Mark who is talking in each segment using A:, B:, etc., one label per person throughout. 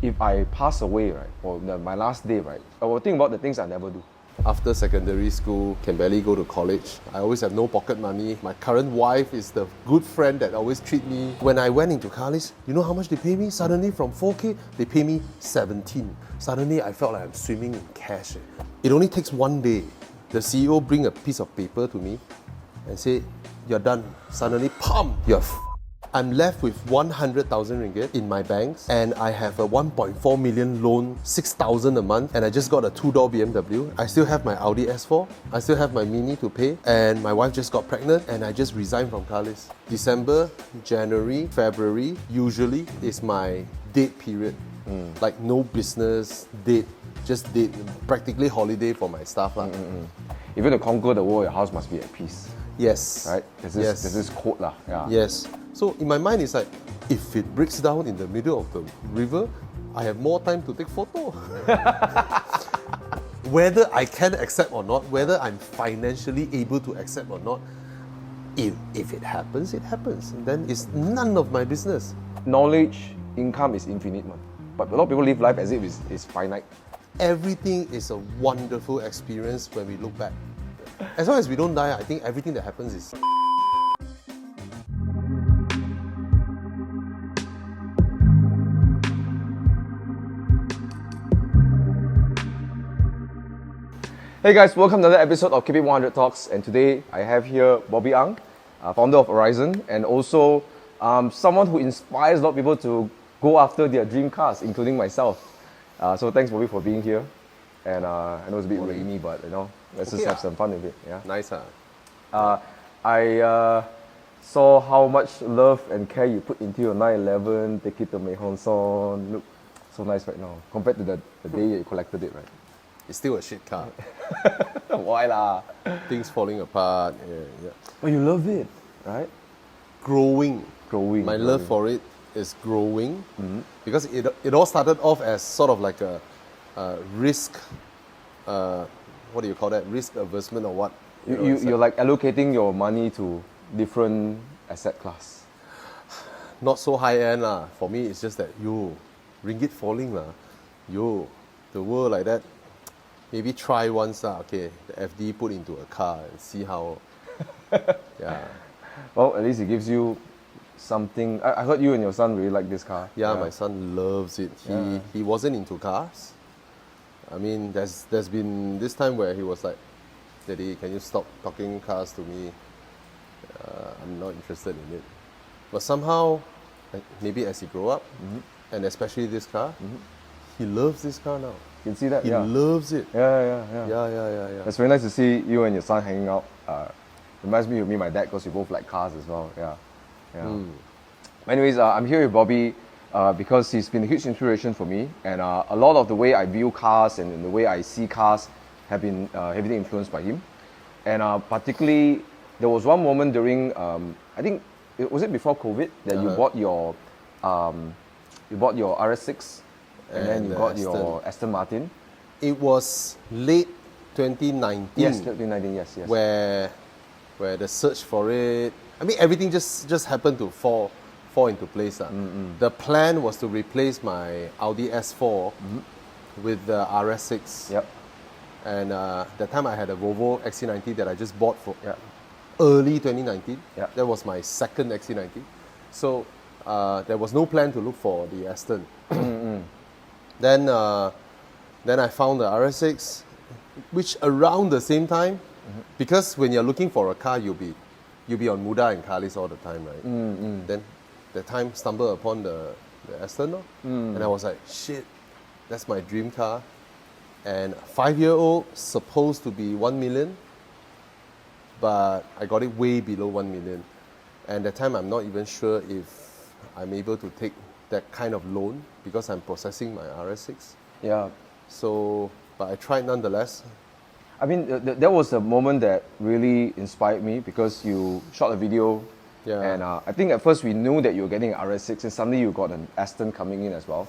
A: If I pass away, right, or my last day, right, I will think about the things I never do.
B: After secondary school, can barely go to college. I always have no pocket money. My current wife is the good friend that always treat me. When I went into Carly's, you know how much they pay me? Suddenly from 4K, they pay me 17. Suddenly I felt like I'm swimming in cash. It only takes one day. The CEO bring a piece of paper to me and say, you're done. Suddenly, pam, I'm left with 100,000 ringgit in my banks, and I have a 1.4 million loan, 6,000 a month, and I just got a two-door BMW. I still have my Audi S4, I still have my Mini to pay, and my wife just got pregnant, and I just resigned from Carly's. December, January, February, usually is my date period. Like no business, date, just date, practically holiday for my staff.
A: If you want to conquer the world, your house must be at peace.
B: Yes.
A: Right? There's this quote lah. Yeah.
B: Yes. So in my mind, it's like, if it breaks down in the middle of the river, I have more time to take photo. Whether I can accept or not, whether I'm financially able to accept or not, if it happens, it happens. And then it's none of my business.
A: Knowledge, income is infinite, man. But a lot of people live life as if it's finite.
B: Everything is a wonderful experience when we look back. As long as we don't die, I think everything that happens is...
A: Hey guys, welcome to another episode of Keep It 100 Talks, and today I have here Bobby Ang, founder of Aurizn, and also someone who inspires a lot of people to go after their dream cars, including myself. So thanks Bobby for being here, and I know it's a bit rainy, but you know, let's just have some fun with it. Yeah.
B: Nice, huh?
A: I saw how much love and care you put into your 911, take it to Mei Hong Son. Look so nice right now, compared to the day you collected it, right?
B: It's still a shit car.
A: Why lah?
B: Things falling apart. Yeah.
A: But you love it, right?
B: Growing. My
A: growing.
B: love for it is growing because it all started off as sort of like a risk. What do you call that? Risk aversion or what?
A: You're like allocating your money to different asset class.
B: Not so high end lah. For me, it's just that ringgit falling lah. The world like that. Maybe try once lah. Okay, the FD put into a car and see how. Yeah.
A: Well, at least it gives you something. I heard you and your son really like this car.
B: Yeah, my son loves it. He wasn't into cars. I mean, there's been this time where he was like, Daddy, can you stop talking cars to me? I'm not interested in it. But somehow, maybe as he grew up, and especially this car, he loves this car now.
A: You can see that?
B: He loves it.
A: Yeah. It's very nice to see you and your son hanging out. Reminds me of me and my dad because we both like cars as well. Yeah. Anyways, I'm here with Bobby because he's been a huge inspiration for me, and a lot of the way I view cars and the way I see cars have been heavily influenced by him. And particularly, there was one moment during I think was it before COVID that you bought your RS6 and then you got your Aston Martin.
B: It was late 2019.
A: Yes, 2019. Yes.
B: Where the search for it, I mean, everything just happened to fall into place. The plan was to replace my Audi S4 with the RS6.
A: Yep.
B: And that time I had a Volvo XC90 that I just bought for early 2019.
A: Yep.
B: That was my second XC90. So there was no plan to look for the Aston. Then I found the RS6, which around the same time, because when you're looking for a car, you'll be on Muda and Carly's all the time, right? Then that time stumbled upon the Aston, and I was like, shit, that's my dream car. And 5-year-old supposed to be 1 million, but I got it way below 1 million. And that time I'm not even sure if I'm able to take that kind of loan because I'm processing my RS6.
A: Yeah.
B: So, but I tried nonetheless.
A: I mean, that was a moment that really inspired me because you shot a video, and I think at first we knew that you were getting an RS6, and suddenly you got an Aston coming in as well.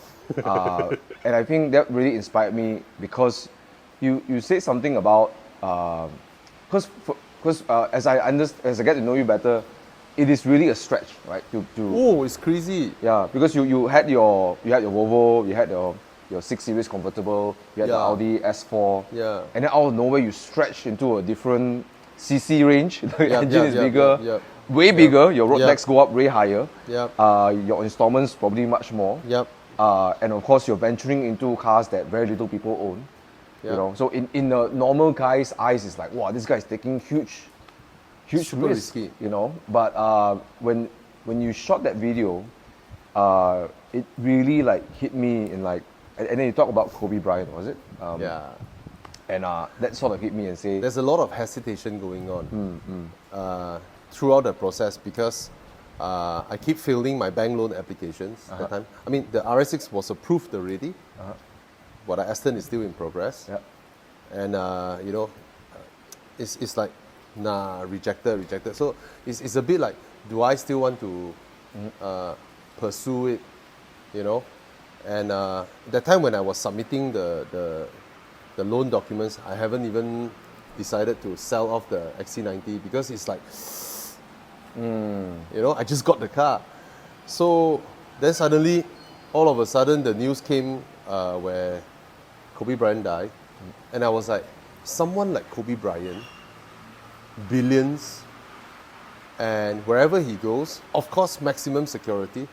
A: And I think that really inspired me because you said something about because as I get to know you better, it is really a stretch, right?
B: Oh, it's crazy.
A: Yeah, because you had your Volvo, you had your 6 Series convertible, you had the Audi S4, and then out of nowhere you stretch into a different CC range. The engine is bigger, way bigger. Your road tax go up way higher. Your installments probably much more. And of course you're venturing into cars that very little people own. You know, so in a normal guy's eyes, it's like, wow, this guy is taking huge
B: Super
A: risk,
B: risky.
A: you know. But when you shot that video, it really like hit me in like, and then you talk about Kobe Bryant, was it? And that sort of hit me and say,
B: there's a lot of hesitation going on throughout the process because I keep failing my bank loan applications that time. I mean, the RS6 was approved already, but the Aston is still in progress. And you know, it's like, nah, rejected. So it's a bit like, do I still want to pursue it, you know? And that time when I was submitting the loan documents, I haven't even decided to sell off the XC90 because it's like, you know, I just got the car. So then suddenly, all of a sudden, the news came where Kobe Bryant died. And I was like, someone like Kobe Bryant, billions, and wherever he goes, of course, maximum security.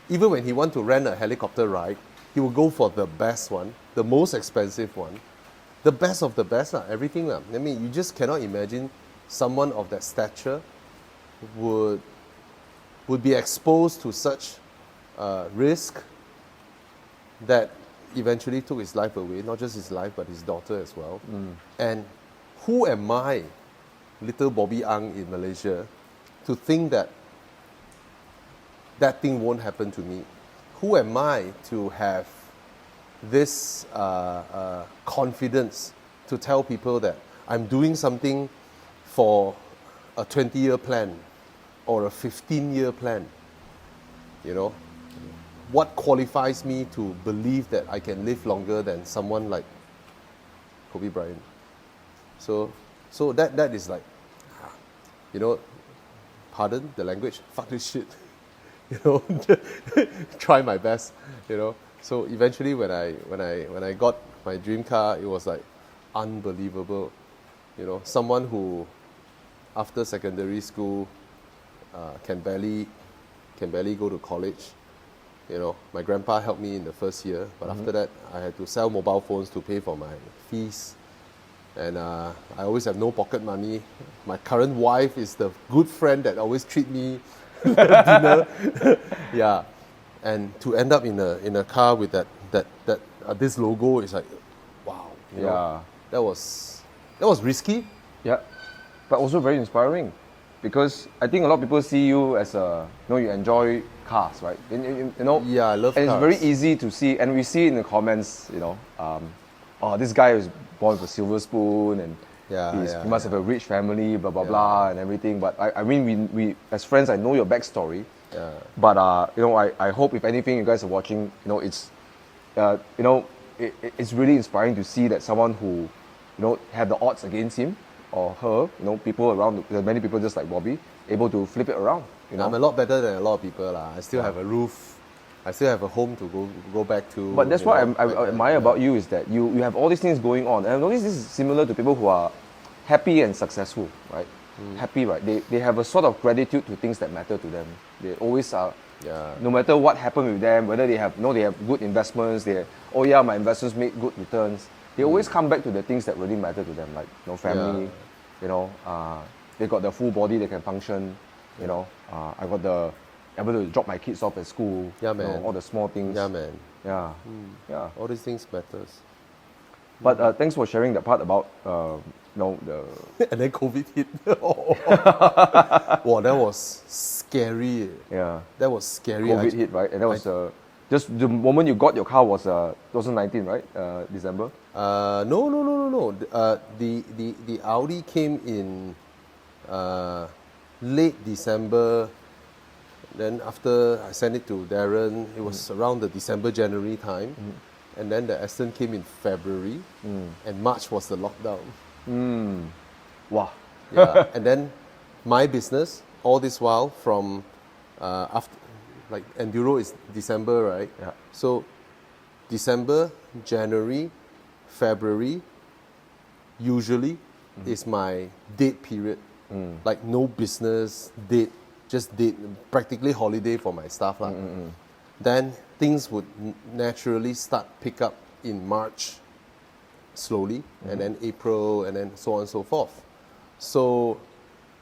B: Even when he wants to rent a helicopter ride, he will go for the best one, the most expensive one, the best of the best, everything. I mean, you just cannot imagine someone of that stature would be exposed to such risk that eventually took his life away, not just his life, but his daughter as well. And who am I, little Bobby Ang in Malaysia, to think that that thing won't happen to me? Who am I to have this confidence to tell people that I'm doing something for a 20-year plan or a 15-year plan? You know, what qualifies me to believe that I can live longer than someone like Kobe Bryant? So that is like, you know, pardon the language, fuck this shit. You know, try my best. You know, so eventually when I got my dream car, it was like unbelievable. You know, someone who after secondary school can barely go to college. You know, my grandpa helped me in the first year, but after that I had to sell mobile phones to pay for my fees. And I always have no pocket money. My current wife is the good friend that always treat me dinner. Yeah, and to end up in a car with that this logo is like, wow. You know, that was risky.
A: Yeah, but also very inspiring, because I think a lot of people see you as a, you know, you enjoy cars, right? You know.
B: Yeah, I love
A: and
B: cars.
A: It's very easy to see, and we see in the comments, you know, oh, this guy was born with a silver spoon, and he must have a rich family, blah blah blah, and everything. But I mean, we as friends, I know your backstory. But you know, I hope if anything, you guys are watching, you know, it's you know, it's really inspiring to see that someone who, you know, have the odds against him or her, you know, people around, there are many people just like Bobby, able to flip it around. You know?
B: I'm a lot better than a lot of people. I still have a roof. I still have a home to go back to.
A: But that's what I admire about you, is that you have all these things going on. And I notice this is similar to people who are happy and successful, right? Happy, right? They have a sort of gratitude to things that matter to them. They always are. No matter what happened with them, whether they have, you know, they have good investments, my investments make good returns. They always come back to the things that really matter to them, like, you know, family. You know, they got the full body, they can function. You know, I got the able to drop my kids off at school.
B: Yeah, man.
A: You know, all the small things.
B: Yeah, man.
A: Yeah. Yeah.
B: All these things matters.
A: But thanks for sharing that part about you know, the.
B: And then COVID hit. Wow, that was scary.
A: Yeah.
B: That was scary.
A: COVID hit, right? And that was just the moment you got your car was 2019, right? December.
B: No. The Audi came in late December. Then after I sent it to Darren, it was around the December-January time. And then the Aston came in February. And March was the lockdown.
A: Wow.
B: Yeah. And then my business all this while from after, like enduro is December, right?
A: Yeah.
B: So December, January, February, usually is my date period. Like no business, date, just date, practically holiday for my staff. Then things would naturally start pick up in March, slowly, and then April, and then so on and so forth. So,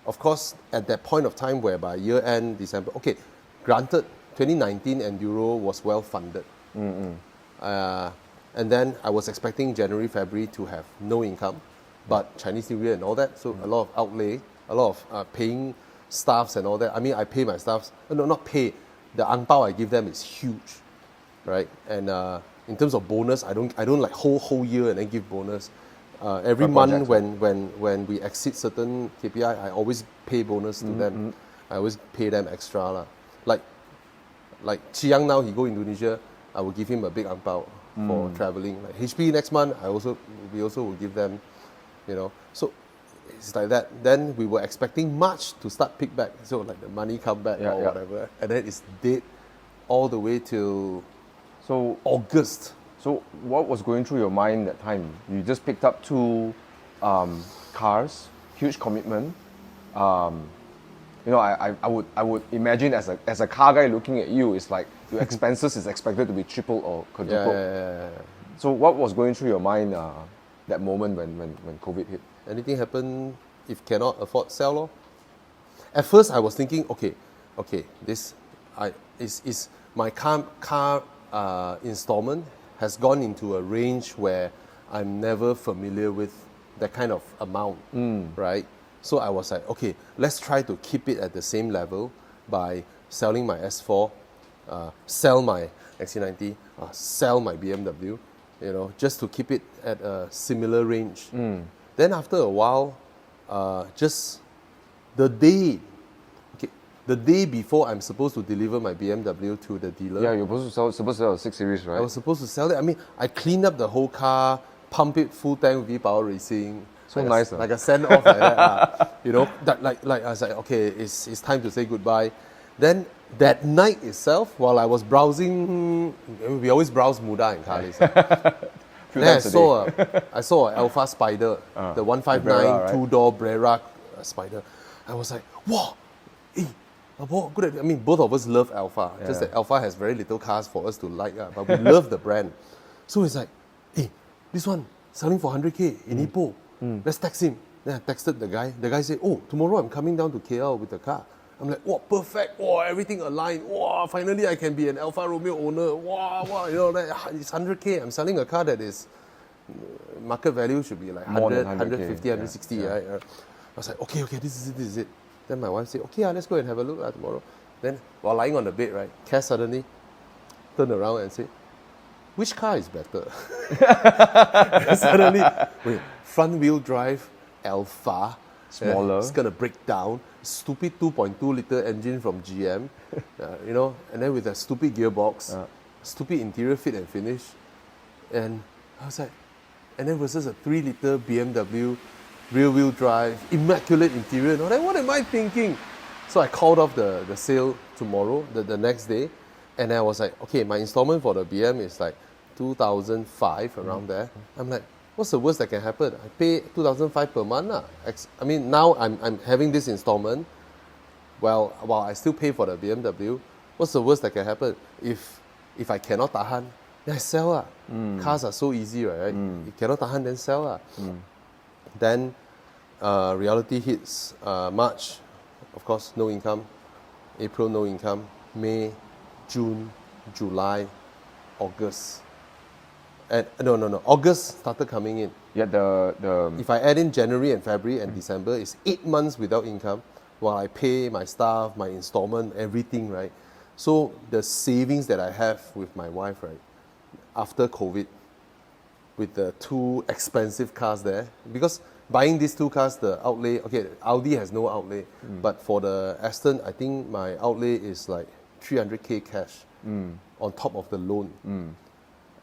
B: of course, at that point of time whereby year end, December, okay, granted, 2019 Enduro was well funded. And then I was expecting January, February to have no income, but Chinese New Year and all that, so a lot of outlay, a lot of paying staffs and all that. I mean, I pay my staffs, no, not pay, the ang pao I give them is huge, right? And in terms of bonus, I don't like whole year and then give bonus. Every month when we exceed certain KPI, I always pay bonus to them. I always pay them extra lah. Like Chiang now, he go Indonesia, I will give him a big ang pao for traveling. Like HP next month, we also will give them, you know. So it's like that. Then we were expecting March to start pick back, so like the money come back or whatever, and then it's dead all the way till August.
A: So what was going through your mind that time? You just picked up 2 cars, huge commitment. You know, I would imagine as a car guy looking at you, it's like your expenses is expected to be triple or quadruple.
B: Yeah.
A: So what was going through your mind that moment when COVID hit?
B: Anything happen if cannot afford sell lor? At first I was thinking, okay, this is my car installment has gone into a range where I'm never familiar with that kind of amount, right? So I was like, okay, let's try to keep it at the same level by selling my S4, sell my XC90, sell my BMW, you know, just to keep it at a similar range. Then after a while, just the day before I'm supposed to deliver my BMW to the dealer.
A: Yeah, you're supposed to sell a 6 Series, right?
B: I was supposed to sell it. I mean, I cleaned up the whole car, pump it full tank with power racing.
A: So like nice,
B: like a send off like that. You know, that like I was like, okay, it's time to say goodbye. Then that night itself, while I was browsing, we always browse Muda and Carly's. Then I saw an Alpha Spider, the 159
A: Brera, right?
B: 2-door Brera Spider. I was like, wow, good. I mean, both of us love Alpha. Just that Alpha has very little cars for us to like, but we love the brand. So it's like, hey, this one selling for 100K in Ipoh. Let's text him. Then I texted the guy. The guy said, oh, tomorrow I'm coming down to KL with the car. I'm like, wow, perfect. Wow, everything aligned. Wow, finally I can be an Alfa Romeo owner. Wow, you know, it's 100K. I'm selling a car that is, market value should be like 100, 150, 160. Right? I was like, okay, this is it. Then my wife said, okay, let's go and have a look tomorrow. Then while lying on the bed, right, Cass suddenly turned around and said, which car is better? Suddenly, wait, front wheel drive, Alpha,
A: smaller,
B: it's gonna break down. Stupid 2.2 liter engine from GM, you know, and then with a stupid gearbox, stupid interior fit and finish, and I was like, and then versus a 3 liter BMW, rear wheel drive, immaculate interior, and all that. What am I thinking? So I called off the sale tomorrow, the next day, and I was like, okay, my installment for the BM is like 2005 around there. I'm like, what's the worst that can happen? I pay 2005 per month. I mean, now I'm having this installment. Well, while I still pay for the BMW, what's the worst that can happen? If I cannot tahan, then I sell. Cars are so easy, right? You cannot tahan, then sell. Then reality hits. March, of course, no income. April, no income. May, June, July, August. And no. August started coming in.
A: Yeah, the
B: If I add in January and February and December, it's 8 months without income, while I pay my staff, my installment, everything, right? So the savings that I have with my wife, right, after COVID, with the 2 expensive cars there, because buying these 2 cars, the outlay, okay, Audi has no outlay, but for the Aston, I think my outlay is like 300K cash on top of the loan.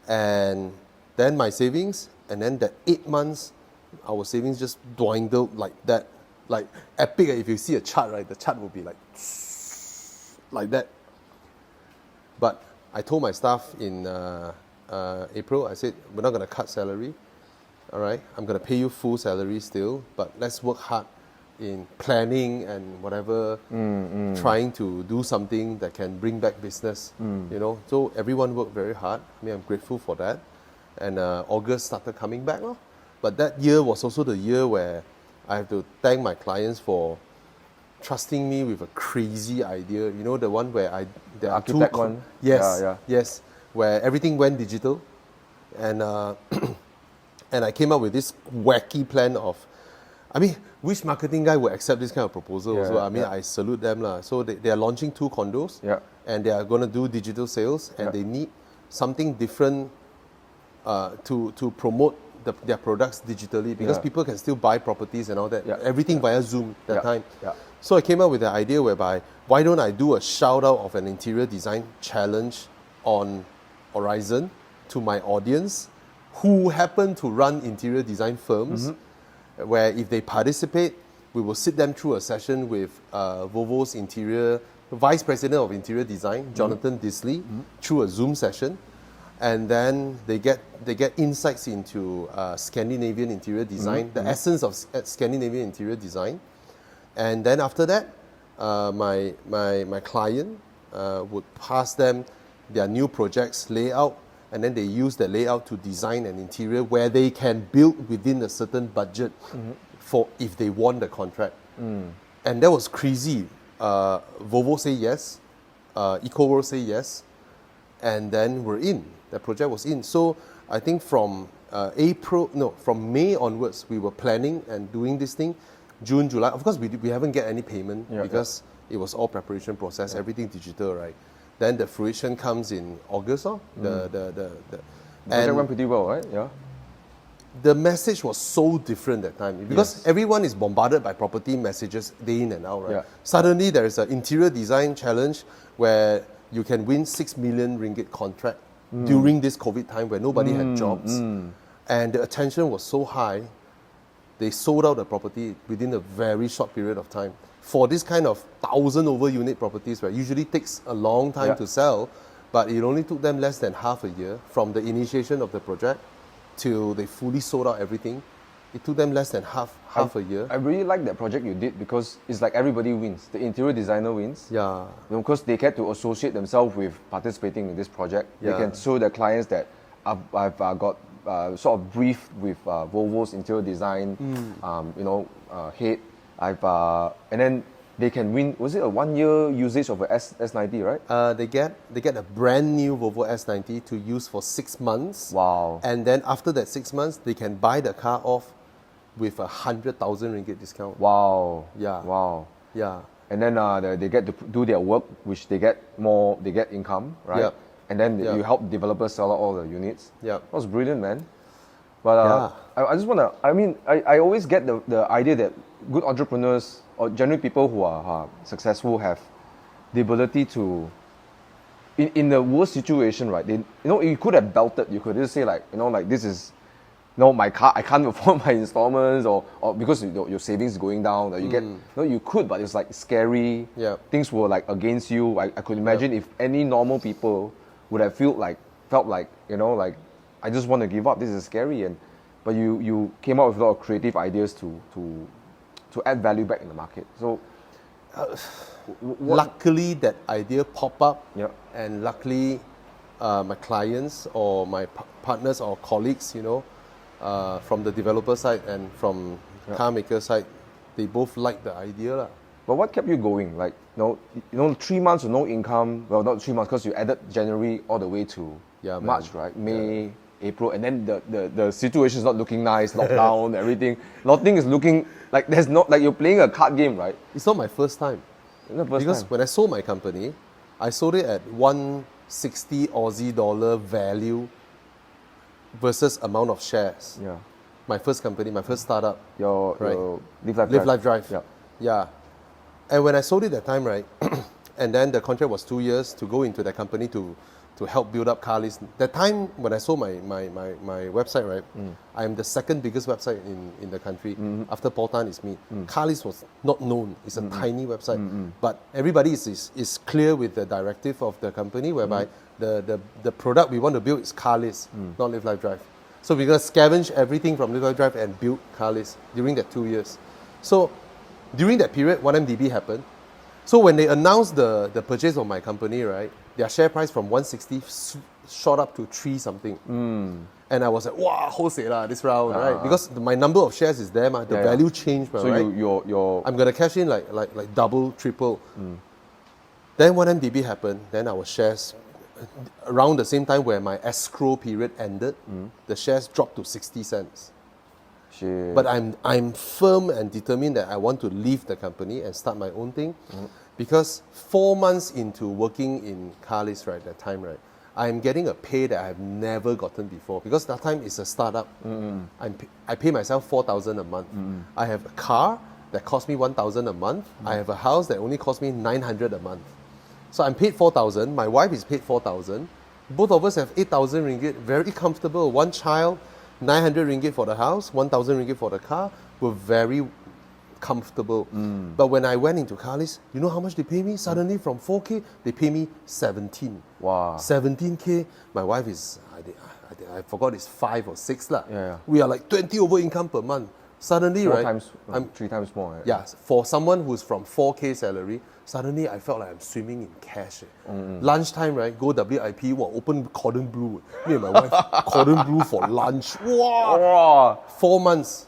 B: And then my savings, and then that 8 months, our savings just dwindled like that. like epic. If you see a chart, right, the chart will be like that. But I told my staff in April, I said, we're not going to cut salary. All right, I'm going to pay you full salary still, but let's work hard in planning and whatever, trying to do something that can bring back business, you know. So everyone worked very hard. I mean, I'm grateful for that. And August started coming back. But that year was also the year where I have to thank my clients for trusting me with a crazy idea. You know, the one where there are two...
A: Architect one?
B: Yes, yes, where everything went digital. And, and I came up with this wacky plan of, I mean, which marketing guy would accept this kind of proposal?
A: Yeah,
B: so I mean,
A: yeah.
B: I salute them. So they are launching 2 condos, and they are going to do digital sales, and they need something different to promote their products digitally, because people can still buy properties and all that. Everything via Zoom that time. So I came up with the idea whereby, why don't I do a shout out of an interior design challenge on Aurizn to my audience who happen to run interior design firms, where if they participate, we will sit them through a session with Volvo's Vice President of Interior Design, Jonathan Disley, through a Zoom session. And then they get insights into Scandinavian interior design, the essence of Scandinavian interior design. And then after that, my client would pass them their new projects layout, and then they use the layout to design an interior where they can build within a certain budget for if they won the contract. And that was crazy. Volvo say yes, EcoWorld say yes, and then we're in. The project was in. So I think from from May onwards, we were planning and doing this thing. June, July, of course we haven't get any payment because it was all preparation process, everything digital, right? Then the fruition comes in August. The
A: project went pretty well, right? Yeah.
B: The message was so different that time because everyone is bombarded by property messages day in and out, right? Suddenly there is an interior design challenge where you can win 6 million ringgit contract during this COVID time where nobody had jobs. And the attention was so high, they sold out the property within a very short period of time. For this kind of 1,000 over unit properties, where usually takes a long time to sell, but it only took them less than half a year from the initiation of the project till they fully sold out everything. It took them less than half a year.
A: I really like that project you did because it's like everybody wins. The interior designer wins.
B: Yeah.
A: You know, because they get to associate themselves with participating in this project. They can show their clients that I've got sort of briefed with Volvo's interior design, head. And then they can win. Was it a 1-year usage of a S90, right?
B: They get a brand new Volvo S90 to use for 6 months.
A: Wow.
B: And then after that 6 months, they can buy the car off with 100,000 ringgit discount.
A: Wow.
B: Yeah.
A: Wow.
B: Yeah.
A: And then they get to do their work, which they get income, right?
B: Yep.
A: And then you help developers sell out all the units.
B: Yeah.
A: That was brilliant, man. But I just want to, I always get the idea that good entrepreneurs or generally people who are successful have the ability to, in the worst situation, right? You could have belted. You could just say this is, my car, I can't afford my installments, or because your savings is going down. Or you get, you could, but it's like scary.
B: Yeah.
A: Things were like against you. I could imagine if any normal people would have felt like I just want to give up. This is scary, but you came up with a lot of creative ideas to add value back in the market. So,
B: luckily that idea popped up,
A: and
B: luckily my clients or my partners or colleagues, from the developer side and from car maker side, they both liked the idea.
A: But what kept you going? 3 months of no income. Well, not 3 months because you added January all the way to March, right? May, April, and then the situation is not looking nice. Lockdown, everything. Nothing is looking like there's not like you're playing a card game, right?
B: It's not my first time. Because when I sold my company, I sold it at 160 Aussie dollar value versus amount of shares.
A: Yeah.
B: My first company, my first startup.
A: Your
B: Live Life Drive. Yeah. And when I sold it that time, right, and then the contract was 2 years to go into that company to to help build up Carly's. That time when I sold my website, right, I'm the second biggest website in the country. After Paul Tan is me. Carly's was not known. It's a tiny website. But everybody is clear with the directive of the company whereby the product we want to build is Carly's, not Live Life Drive. So we're going to scavenge everything from Live Life Drive and build Carly's during that 2 years. So during that period, 1MDB happened. So when they announced the purchase of my company, right, their share price from 160 shot up to 3 something. And I was like, wow, wholesale lah, this round, right? Because my number of shares is there, the value changed,
A: so
B: right? I'm going to cash in like double, triple. Then 1MDB happened, then our shares, around the same time where my escrow period ended, the shares dropped to 60 cents.
A: Shit.
B: But I'm firm and determined that I want to leave the company and start my own thing, because 4 months into working in Carly's, right, that time, right, I'm getting a pay that I've never gotten before, because that time it's a startup. I pay myself 4,000 a month. I have a car that cost me 1,000 a month. I have a house that only cost me 900 a month. So I'm paid 4,000. My wife is paid 4,000. Both of us have 8,000 ringgit. Very comfortable. One child, 900 ringgit for the house, 1,000 ringgit for the car. We're very comfortable. But when I went into Carly's, you know how much they pay me? Suddenly from 4K, they pay me 17.
A: Wow.
B: 17K. My wife is, I forgot, it's 5 or 6 lah.
A: Yeah.
B: We are like 20 over income per month. Suddenly,
A: I'm 3 times more. Right?
B: Yeah, for someone who's from 4K salary, suddenly I felt like I'm swimming in cash. Lunchtime, right? Go WIP, open cordon bleu. Me and my wife, cordon bleu for lunch. Wow. 4 months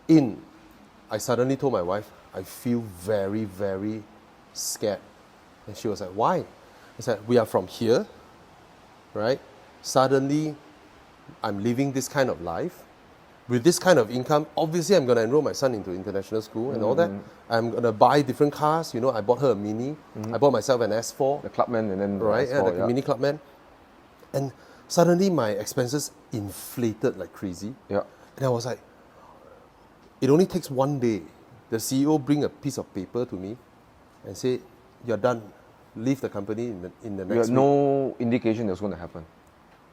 B: in, I suddenly told my wife, I feel very, very scared. And she was like, why? I said, we are from here, right? Suddenly, I'm living this kind of life. With this kind of income, obviously I'm going to enroll my son into international school and all that. I'm going to buy different cars. You know, I bought her a Mini. I bought myself an S4.
A: The Clubman and then
B: right,
A: S4,
B: the Mini Clubman. And suddenly my expenses inflated like crazy.
A: Yeah.
B: And I was like, it only takes 1 day. The CEO bring a piece of paper to me and say, you're done. Leave the company in the next week.
A: You had no indication that was going to happen.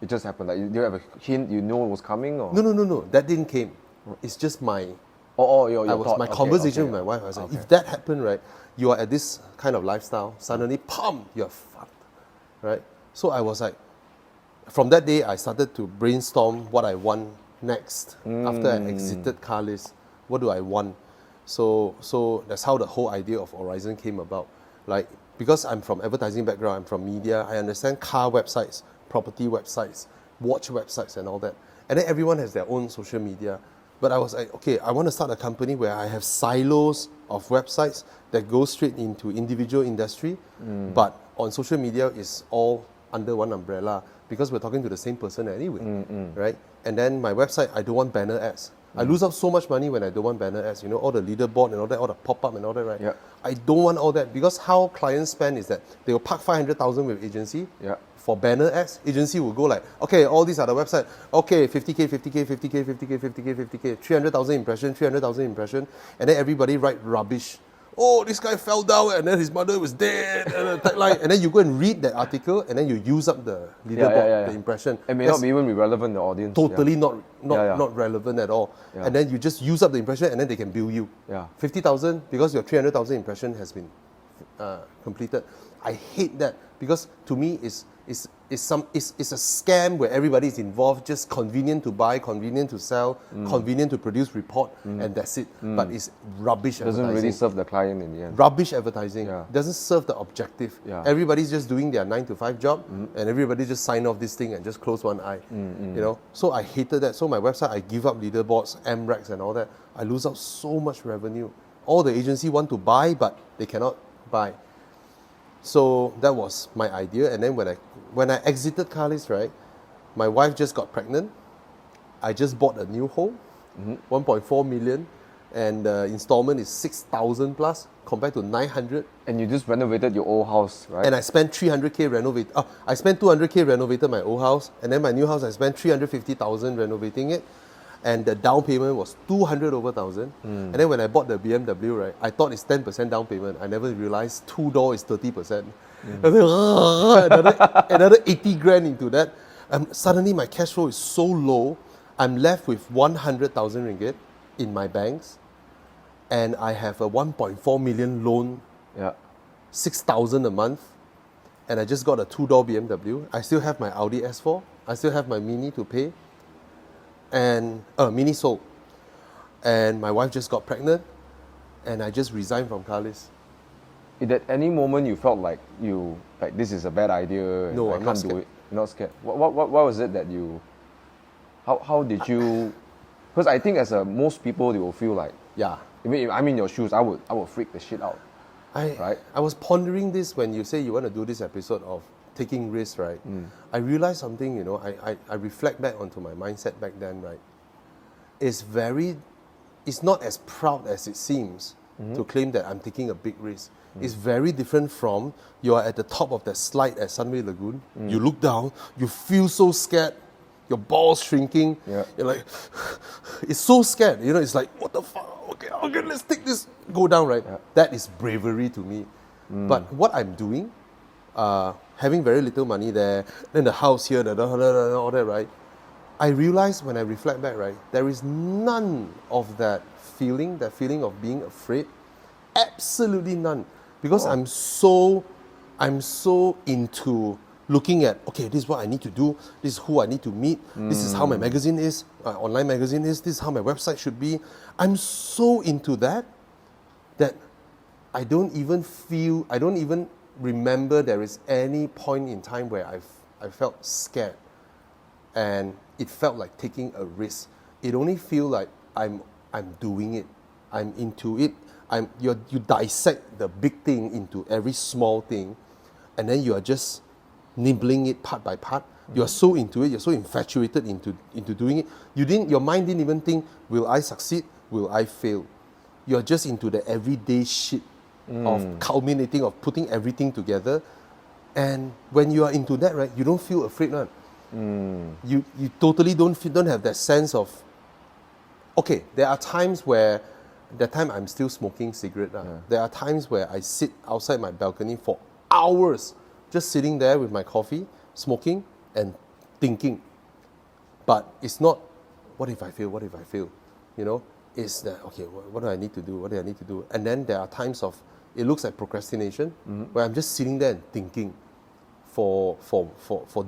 A: It just happened. Like, do you have a hint? You know it was coming, or
B: no. That didn't came. It's just my
A: my
B: conversation with my wife. I was like, if that happened, right, you are at this kind of lifestyle. Suddenly, you're fucked, right? So I was like, from that day, I started to brainstorm what I want next after I exited Carly's. What do I want? So that's how the whole idea of Aurizn came about. Like, because I'm from advertising background, I'm from media. I understand car websites, property websites, watch websites and all that. And then everyone has their own social media. But I was like, okay, I want to start a company where I have silos of websites that go straight into individual industry. But on social media, it's all under one umbrella because we're talking to the same person anyway, right? And then my website, I don't want banner ads. I lose out so much money when I don't want banner ads. You know, all the leaderboard and all that, all the pop-up and all that, right?
A: Yeah.
B: I don't want all that because how clients spend is that they will park 500,000 with agency.
A: Yeah.
B: For banner ads, agency will go like, okay, all these are the website. Okay, 50K, 50K, 50K, 50K, 50K, 50K, 300,000 impression, 300,000 impression. And then everybody write rubbish. Oh, this guy fell down and then his mother was dead. And tagline. And then you go and read that article and then you use up the leaderboard, the impression.
A: It may not even be relevant to the audience.
B: Totally not relevant at all. Yeah. And then you just use up the impression and then they can bill you. 50,000 because your 300,000 impression has been completed. I hate that because to me it's a scam where everybody is involved, just convenient to buy, convenient to sell, convenient to produce report, and that's it. But it's rubbish advertising.
A: Doesn't really serve the client in the end.
B: Rubbish advertising. Doesn't serve the objective. Everybody's just doing their 9-to-5 job, and everybody just sign off this thing and just close one eye. You know. So I hated that. So my website, I give up leaderboards, MRECs, and all that. I lose out so much revenue. All the agency want to buy, but they cannot buy. So that was my idea. And then when I exited Carly's, right, my wife just got pregnant. I just bought a new home, 1.4 million, and the installment is 6,000 plus compared to 900.
A: And you just renovated your old house, right?
B: And I spent 300K renovate. I spent 200K renovated my old house, and then my new house I spent 350,000 renovating it. And the down payment was 200 over thousand. And then when I bought the BMW, right, I thought it's 10% down payment. I never realized 2-door is 30%. And then, another 80 grand into that. Suddenly my cash flow is so low, I'm left with 100,000 ringgit in my banks, and I have a 1.4 million loan,
A: Yeah.
B: 6,000 a month, and I just got a 2-door BMW. I still have my Audi S4. I still have my Mini to pay, and Mini sold. And my wife just got pregnant, and I just resigned from Carlis.
A: At any moment you felt like this is a bad idea?
B: No,
A: I
B: I'm
A: can't
B: not
A: do
B: scared.
A: it. You're not scared. What was it that you? How did you? Because I think most people, they will feel like,
B: Yeah.
A: if I'm in your shoes, I would freak the shit out. Right?
B: I was pondering this when you say you want to do this episode of taking risks, right? I realized something, I reflect back onto my mindset back then, right? It's not as proud as it seems to claim that I'm taking a big risk. It's very different from you are at the top of that slide at Sunway Lagoon, you look down, you feel so scared, your balls shrinking,
A: Yeah.
B: you're like, it's so scared, it's like, what the fuck, okay, let's take this, go down, right?
A: Yeah.
B: That is bravery to me. But what I'm doing, having very little money there, then the house here, all that, right? I realize when I reflect back, right, there is none of that feeling of being afraid, absolutely none. Because I'm so into looking at, okay, this is what I need to do, this is who I need to meet, this is how my magazine is, online magazine is, this is how my website should be. I'm so into that I don't even remember there is any point in time where I felt scared and it felt like taking a risk. It only feels like I'm doing it, I'm into it. You dissect the big thing into every small thing, and then you are just nibbling it part by part. You are so into it, you're so infatuated into doing it. Your mind didn't even think, will I succeed? Will I fail? You're just into the everyday shit of culminating, of putting everything together. And when you are into that, right, you don't feel afraid, right? You totally don't have that sense of, okay, there are times where, that time I'm still smoking cigarette. There are times where I sit outside my balcony for hours, just sitting there with my coffee, smoking and thinking. But it's not, what if I fail? What if I fail? It's that, okay, what do I need to do? What do I need to do? And then there are times of, it looks like procrastination, where I'm just sitting there and thinking for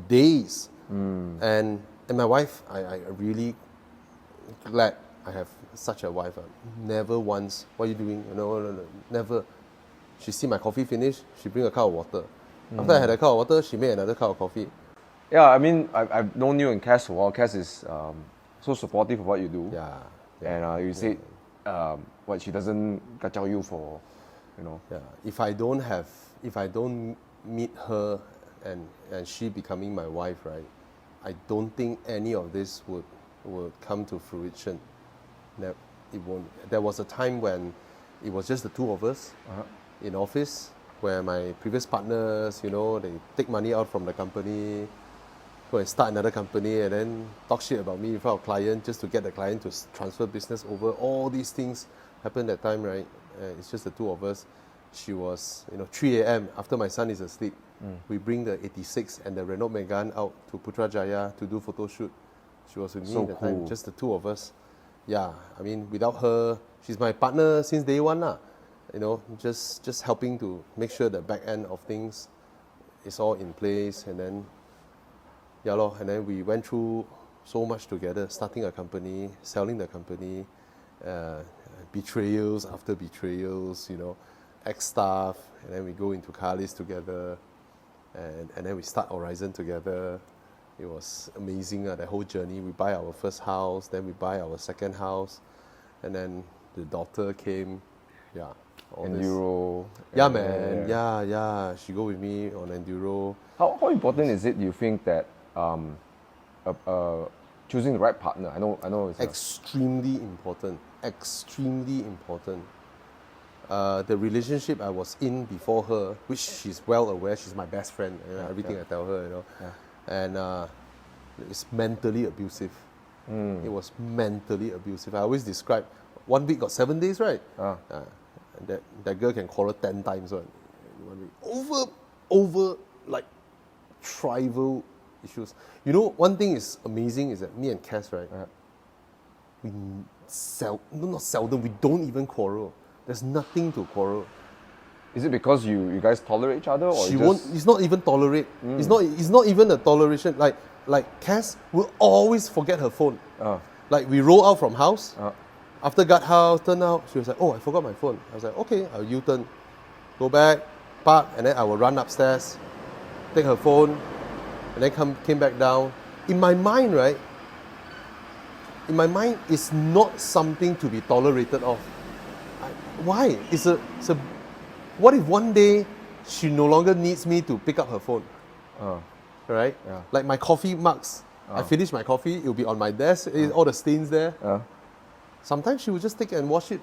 B: days. And my wife, I really glad I have such a wife. Never once, what are you doing? No, never. She see my coffee finish, she bring a cup of water. After I had a cup of water, she made another cup of coffee.
A: Yeah, I mean, I've known you and Cass for a while. Cass is so supportive of what you do.
B: Yeah.
A: And you said, she doesn't kacau you for,
B: Yeah. If I don't meet her and she becoming my wife, right, I don't think any of this would come to fruition. It won't. There was a time when it was just the two of us in office, where my previous partners, they take money out from the company, go and start another company, and then talk shit about me in front of client just to get the client to transfer business over. All these things happened that time, right? It's just the two of us. She was, 3 a.m. after my son is asleep. We bring the 86 and the Renault Megane out to Putrajaya to do photo shoot. She was with me
A: So
B: at the
A: cool.
B: time, just the two of us. Yeah, I mean, without her, she's my partner since day one, just helping to make sure the back end of things is all in place. And then, and then we went through so much together, starting a company, selling the company, betrayals after betrayals, ex-staff, and then we go into Carlis together, and then we start Aurizn together. It was amazing, that whole journey. We buy our first house, then we buy our second house, and then the daughter came. Yeah.
A: Enduro.
B: Yeah, man. Yeah. She go with me on Enduro.
A: How important is it, you think, that choosing the right partner? I know it's
B: Extremely important. Extremely important. The relationship I was in before her, which she's well aware, she's my best friend. Everything I tell her, and it's mentally abusive. It was mentally abusive. I always describe, 1 week got 7 days, right? That girl can quarrel 10 times, right? 1 week. over like trivial issues. You know, one thing is amazing is that me and Cass, right? We not seldom. We don't even quarrel. There's nothing to quarrel.
A: Is it because you guys tolerate each other, or
B: She won't. It's not even tolerate. It's not even a toleration. Like Cass will always forget her phone. Like we roll out from house. After guard house, turn out, she was like, oh, I forgot my phone. I was like, okay, I'll U-turn, go back, park, and then I will run upstairs, take her phone, and then came back down. In my mind, right? In my mind, it's not something to be tolerated of. Why? What if one day she no longer needs me to pick up her phone? Right?
A: Yeah.
B: Like my coffee mugs. I finish my coffee, it'll be on my desk, all the stains there. Sometimes she will just take it and wash it.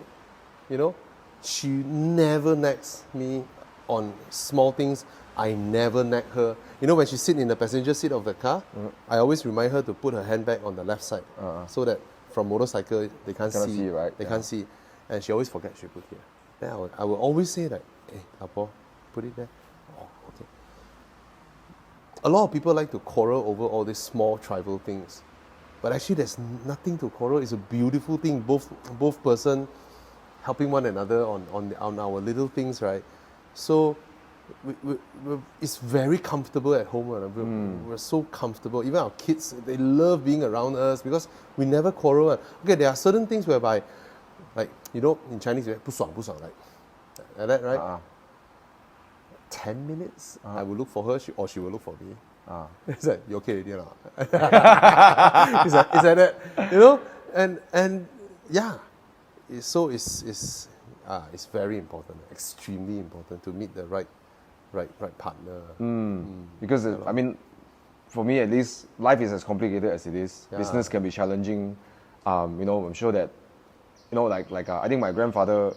B: You know? She never nags me on small things. I never nag her. You know, when she sits in the passenger seat of the car, I always remind her to put her handbag on the left side so that from motorcycle they can't see.
A: Right?
B: They can't see. And she always forgets she put here. Then I will always say like, hey, Apo, put it there. Oh, okay. A lot of people like to quarrel over all these small trivial things. But actually there's nothing to quarrel. It's a beautiful thing. Both person helping one another on our little things, right? So it's very comfortable at home. We're so comfortable. Even our kids, they love being around us because we never quarrel. Okay, there are certain things whereby, like, you know, in Chinese, 不爽, like that, right? 10 minutes, I will look for her, or she will look for me. It's like, you okay already or not? It's like that, you know? And yeah, it's very important, extremely important to meet the right partner.
A: Because I mean, for me at least, life is as complicated as it is. Business can be challenging. You know, I'm sure that, you know, like I think my grandfather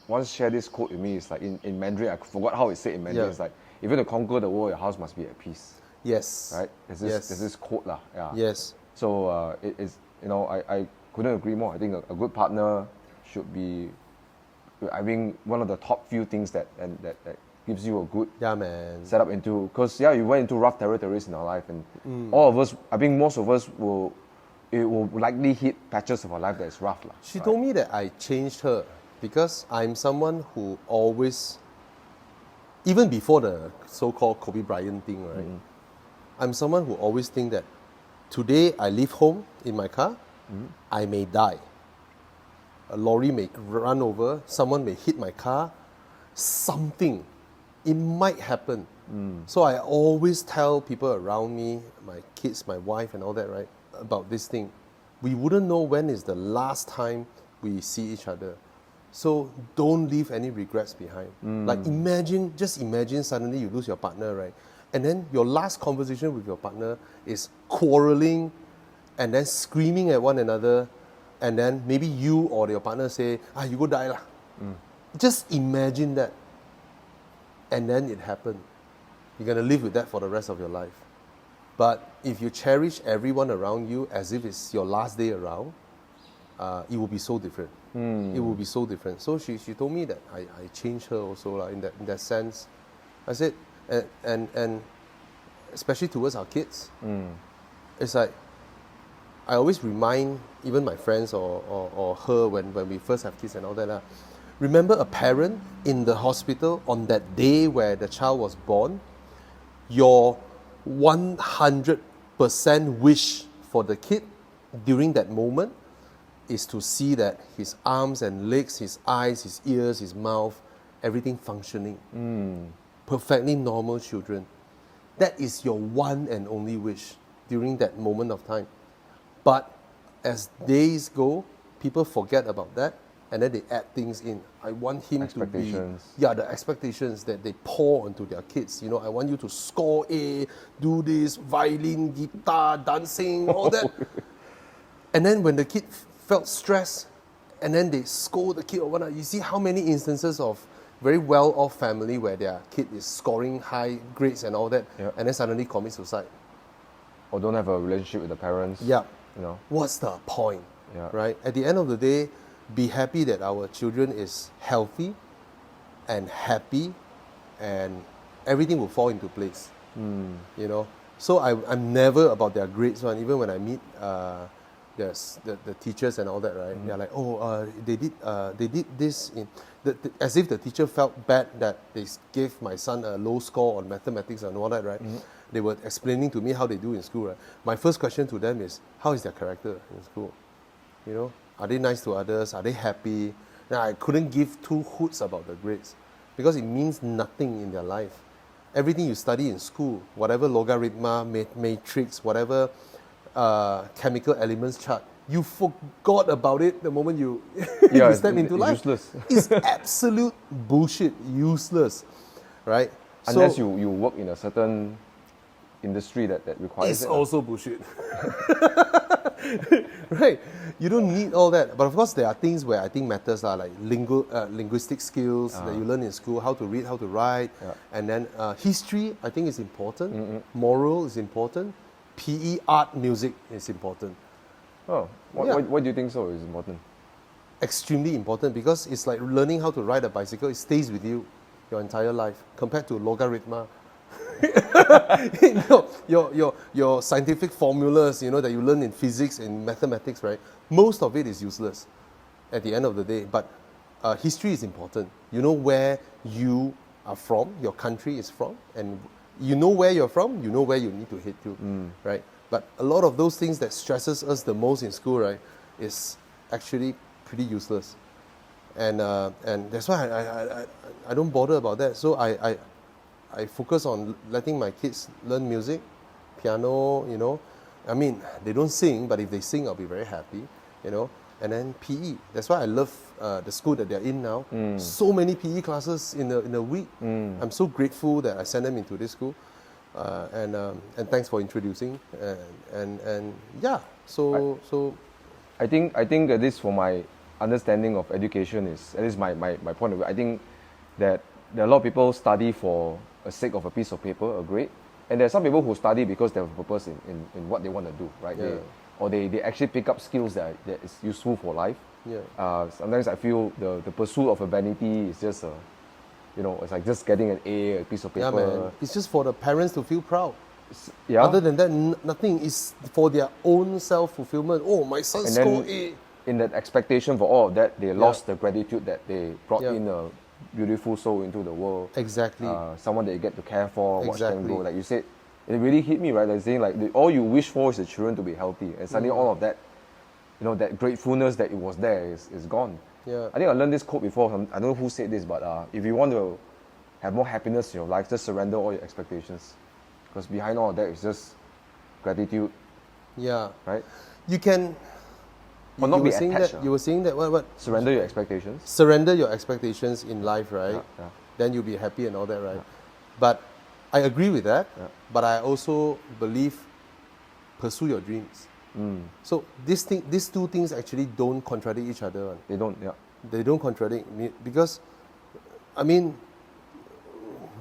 A: once shared this quote with me. It's like in Mandarin. I forgot how it said in Mandarin. It's like, if you want to conquer the world, your house must be at peace.
B: Yes.
A: Right. There's this quote lah. Yeah.
B: Yes.
A: So it is. You know, I couldn't agree more. I think a good partner should be, I think, one of the top few things that gives you a good setup into, because you went into rough territories in our life, and all of us, I think most of us will likely hit patches of our life that is rough lah.
B: She told me that I changed her because I'm someone who always, even before the so-called Kobe Bryant thing, right? I'm someone who always think that today I leave home in my car, I may die. A lorry may run over, someone may hit my car, something. It might happen. So I always tell people around me, my kids, my wife and all that, right, about this thing. We wouldn't know when is the last time we see each other. So don't leave any regrets behind. Like just imagine suddenly you lose your partner, right? And then your last conversation with your partner is quarreling and then screaming at one another, and then maybe you or your partner say, you go die lah. Just imagine that. And then it happened. You're going to live with that for the rest of your life. But if you cherish everyone around you as if it's your last day around, it will be so different. It will be so different. So she told me that I changed her also in that sense. I said, and especially towards our kids, it's like, I always remind even my friends or her when we first have kids and all that. Remember a parent in the hospital on that day where the child was born, your 100% wish for the kid during that moment is to see that his arms and legs, his eyes, his ears, his mouth, everything functioning. Perfectly normal children. That is your one and only wish during that moment of time. But as days go, people forget about that, and then they add things in. I want him to be... the expectations that they pour onto their kids. You know, I want you to score A, do this, violin, guitar, dancing, all that. And then when the kid felt stressed, and then they scold the kid or whatnot, you see how many instances of very well-off family where their kid is scoring high grades and all that, and then suddenly commit suicide.
A: Or don't have a relationship with the parents.
B: Yeah.
A: You know.
B: What's the point? Right? At the end of the day, be happy that our children is healthy and happy and everything will fall into place. You know, so I'm never about their grades one. Even when I meet the teachers and all that, right? They're like, oh, they did this as if the teacher felt bad that they gave my son a low score on mathematics and all that, right? They were explaining to me how they do in school, right? My first question to them is, how is their character in school? You know, are they nice to others? Are they happy? Now, I couldn't give two hoots about the grades because it means nothing in their life. Everything you study in school, whatever logarithm, matrix, whatever chemical elements chart, you forgot about it the moment you, you step into life.
A: Useless.
B: It's absolute bullshit, useless, right?
A: Unless you work in a certain industry that requires
B: it's
A: it.
B: It's also bullshit. Right? You don't need all that. But of course, there are things where I think matters, like linguistic skills that you learn in school, how to read, how to write. And then history, I think, is important. Moral is important. PE, art, music is important.
A: Oh, why do you think so is important?
B: Extremely important, because it's like learning how to ride a bicycle. It stays with you your entire life compared to logarithm. Your scientific formulas, that you learn in physics and mathematics, right? Most of it is useless at the end of the day. But history is important. You know where you are from, your country is from, and you know where you're from, you know where you need to head to, right? But a lot of those things that stresses us the most in school, right, is actually pretty useless. And that's why I don't bother about that. So I focus on letting my kids learn music, piano, I mean, they don't sing, but if they sing, I'll be very happy, And then PE. That's why I love the school that they're in now. So many PE classes in a week. I'm so grateful that I sent them into this school. And thanks for introducing. And yeah, so
A: I think that this, for my understanding of education, is at least my point of view. I think that there are a lot of people study for the sake of a piece of paper, a grade, and there are some people who study because they have a purpose in what they want to do, right?
B: Yeah.
A: They actually pick up skills that is useful for life.
B: Yeah.
A: Sometimes I feel the pursuit of a vanity is just it's like just getting an A, a piece of paper.
B: Yeah, man. It's just for the parents to feel proud.
A: Yeah.
B: Other than that, nothing. Is for their own self-fulfillment. Oh, my son scored A.
A: In that expectation for all of that, they lost the gratitude that they brought in a beautiful soul into the world.
B: Exactly.
A: Someone that you get to care for, watch them grow. Like you said, it really hit me, right? Like saying, like, all you wish for is the children to be healthy, and suddenly all of that, that gratefulness that it was there is gone.
B: Yeah.
A: I think I learned this quote before. I don't know who said this, but if you want to have more happiness in your life, just surrender all your expectations, because behind all of that is just gratitude.
B: Yeah.
A: Right.
B: You can.
A: But not be attached.
B: You were saying that what?
A: Surrender your expectations.
B: Surrender your expectations in life, right?
A: Yeah.
B: Then you'll be happy and all that, right? But I agree with that. But I also believe pursue your dreams. So these two things actually don't contradict each other.
A: They don't. Yeah.
B: They don't contradict me, because, I mean,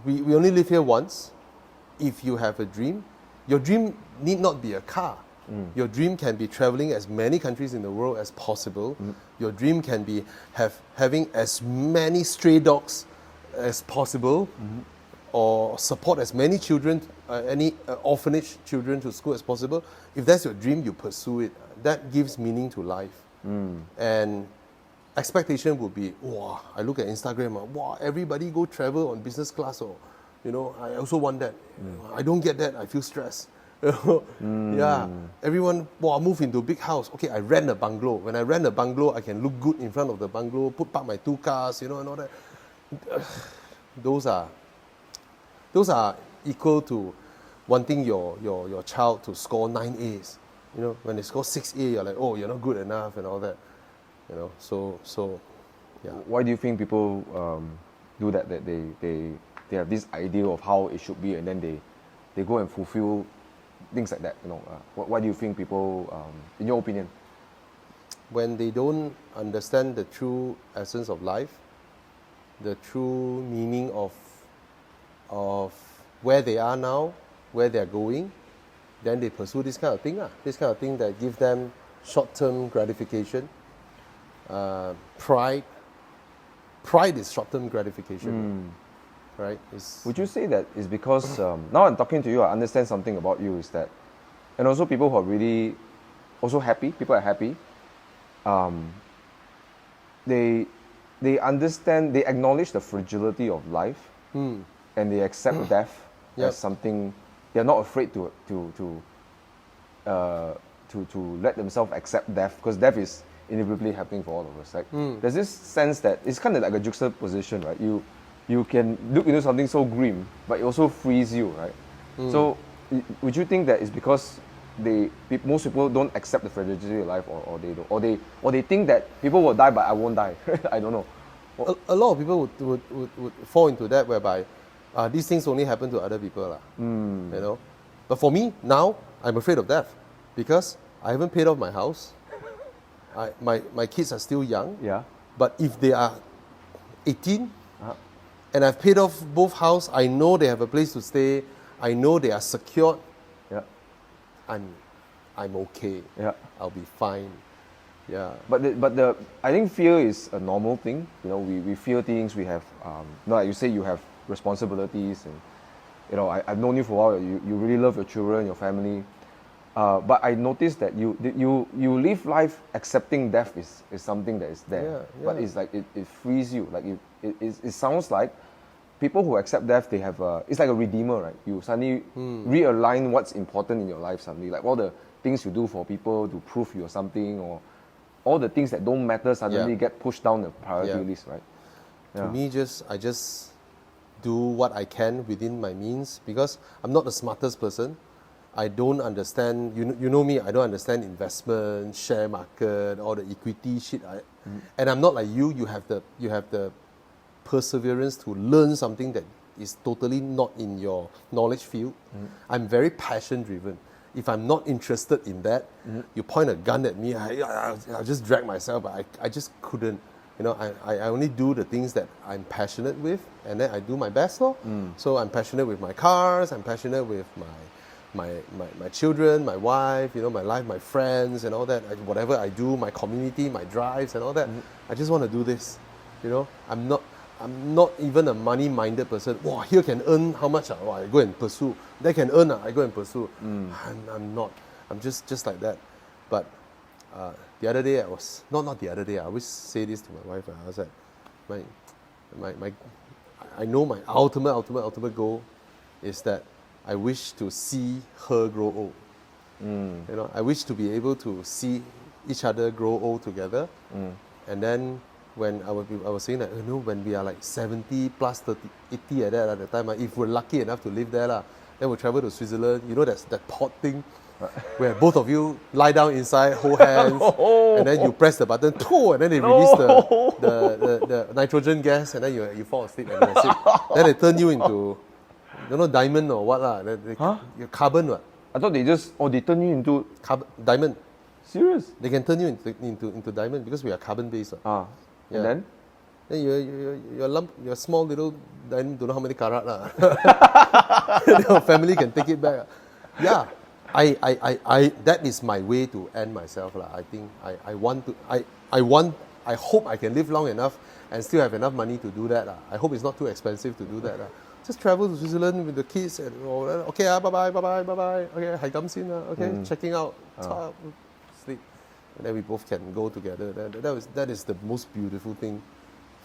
B: we only live here once. If you have a dream, your dream need not be a car. Your dream can be traveling as many countries in the world as possible. Your dream can be having as many stray dogs as possible, or support as many children, any orphanage children to school as possible. If that's your dream, you pursue it. That gives meaning to life. And expectation would be, wow, I look at Instagram, wow, everybody go travel on business class, or, I also want that. I don't get that, I feel stressed. Yeah, everyone, move into a big house. Okay, I rent a bungalow. When I rent a bungalow, I can look good in front of the bungalow, park my 2 cars, and all that. Those are equal to wanting your child to score 9 A's. When they score 6 A, you're like, oh, you're not good enough and all that. So yeah.
A: Why do you think people do that? That they have this idea of how it should be, and then they go and fulfill things like that. Why do you think people, in your opinion?
B: When they don't understand the true essence of life, the true meaning of where they are now, where they're going, then they pursue this kind of thing. This kind of thing that give them short-term gratification. Pride is short-term gratification. right?
A: Would you say that it's because now I'm talking to you, I understand something about you is that, and also people who are really also happy, people are happy, they understand, they acknowledge the fragility of life, and they accept death as something. They're not afraid to let themselves accept death, because death is inevitably happening for all of us. Like, there's this sense that it's kind of like a juxtaposition, right? You can look into something so grim, but it also frees you, right? So, would you think that it's because most people don't accept the fragility of life, or they don't, or they think that people will die, but I won't die? I don't know.
B: A lot of people would fall into that, whereby these things only happen to other people, you know. But for me now, I'm afraid of death because I haven't paid off my house. My kids are still young.
A: Yeah.
B: But if they are 18, and I've paid off both house, I know they have a place to stay. I know they are secured.
A: Yeah.
B: I'm okay.
A: Yeah.
B: I'll be fine. Yeah.
A: But I think fear is a normal thing. You know, we fear things. We have like you say, you have responsibilities, and you know, I've known you for a while. You really love your children, your family. But I noticed that you live life accepting death is something that is there.
B: Yeah.
A: But it's like it frees you. Like it sounds like people who accept death, they have it's like a redeemer, right? You suddenly realign what's important in your life suddenly. Like all the things you do for people to prove you're something, or all the things that don't matter suddenly get pushed down the priority list, right?
B: To me, I just do what I can within my means, because I'm not the smartest person. I don't understand, you know me, I don't understand investment, share market, all the equity shit. And I'm not like you have the perseverance to learn something that is totally not in your knowledge field. I'm very passion driven. If I'm not interested in that, you point a gun at me, I'll just drag myself, but I just couldn't. You know, I only do the things that I'm passionate with, and then I do my best. So I'm passionate with my cars, I'm passionate with my children, my wife, you know, my life, my friends and all that. Whatever I do, my community, my drives and all that. I just want to do this. You know, I'm not even a money-minded person. Wow, here can earn how much? I go and pursue. There can earn, I go and pursue. I'm not. I'm just like that. But the other day I was not the other day. I always say this to my wife. I was like, I know my ultimate goal is that I wish to see her grow old. You know, I wish to be able to see each other grow old together. And then when I was saying that, you know, when we are like 70 plus 30, 80 at that time, if we're lucky enough to live there, then we'll travel to Switzerland. You know, there's that pot thing where both of you lie down inside, hold hands, and then you press the button, and then they release the nitrogen gas, and then you fall asleep and that's it. Then they turn you into, don't know, diamond or what lah. You're carbon what?
A: I thought they turn you into
B: diamond.
A: Serious?
B: They can turn you into diamond because we are carbon based.
A: And then?
B: Then you're a small little diamond, don't know how many karat lah. Your family can take it back. Yeah. That is my way to end myself lah. I think I hope I can live long enough and still have enough money to do that lah. I hope it's not too expensive to do that lah. Just travel to Switzerland with the kids and okay, bye bye. Okay, hai kam sin okay, checking out, sleep, and then we both can go together. That is the most beautiful thing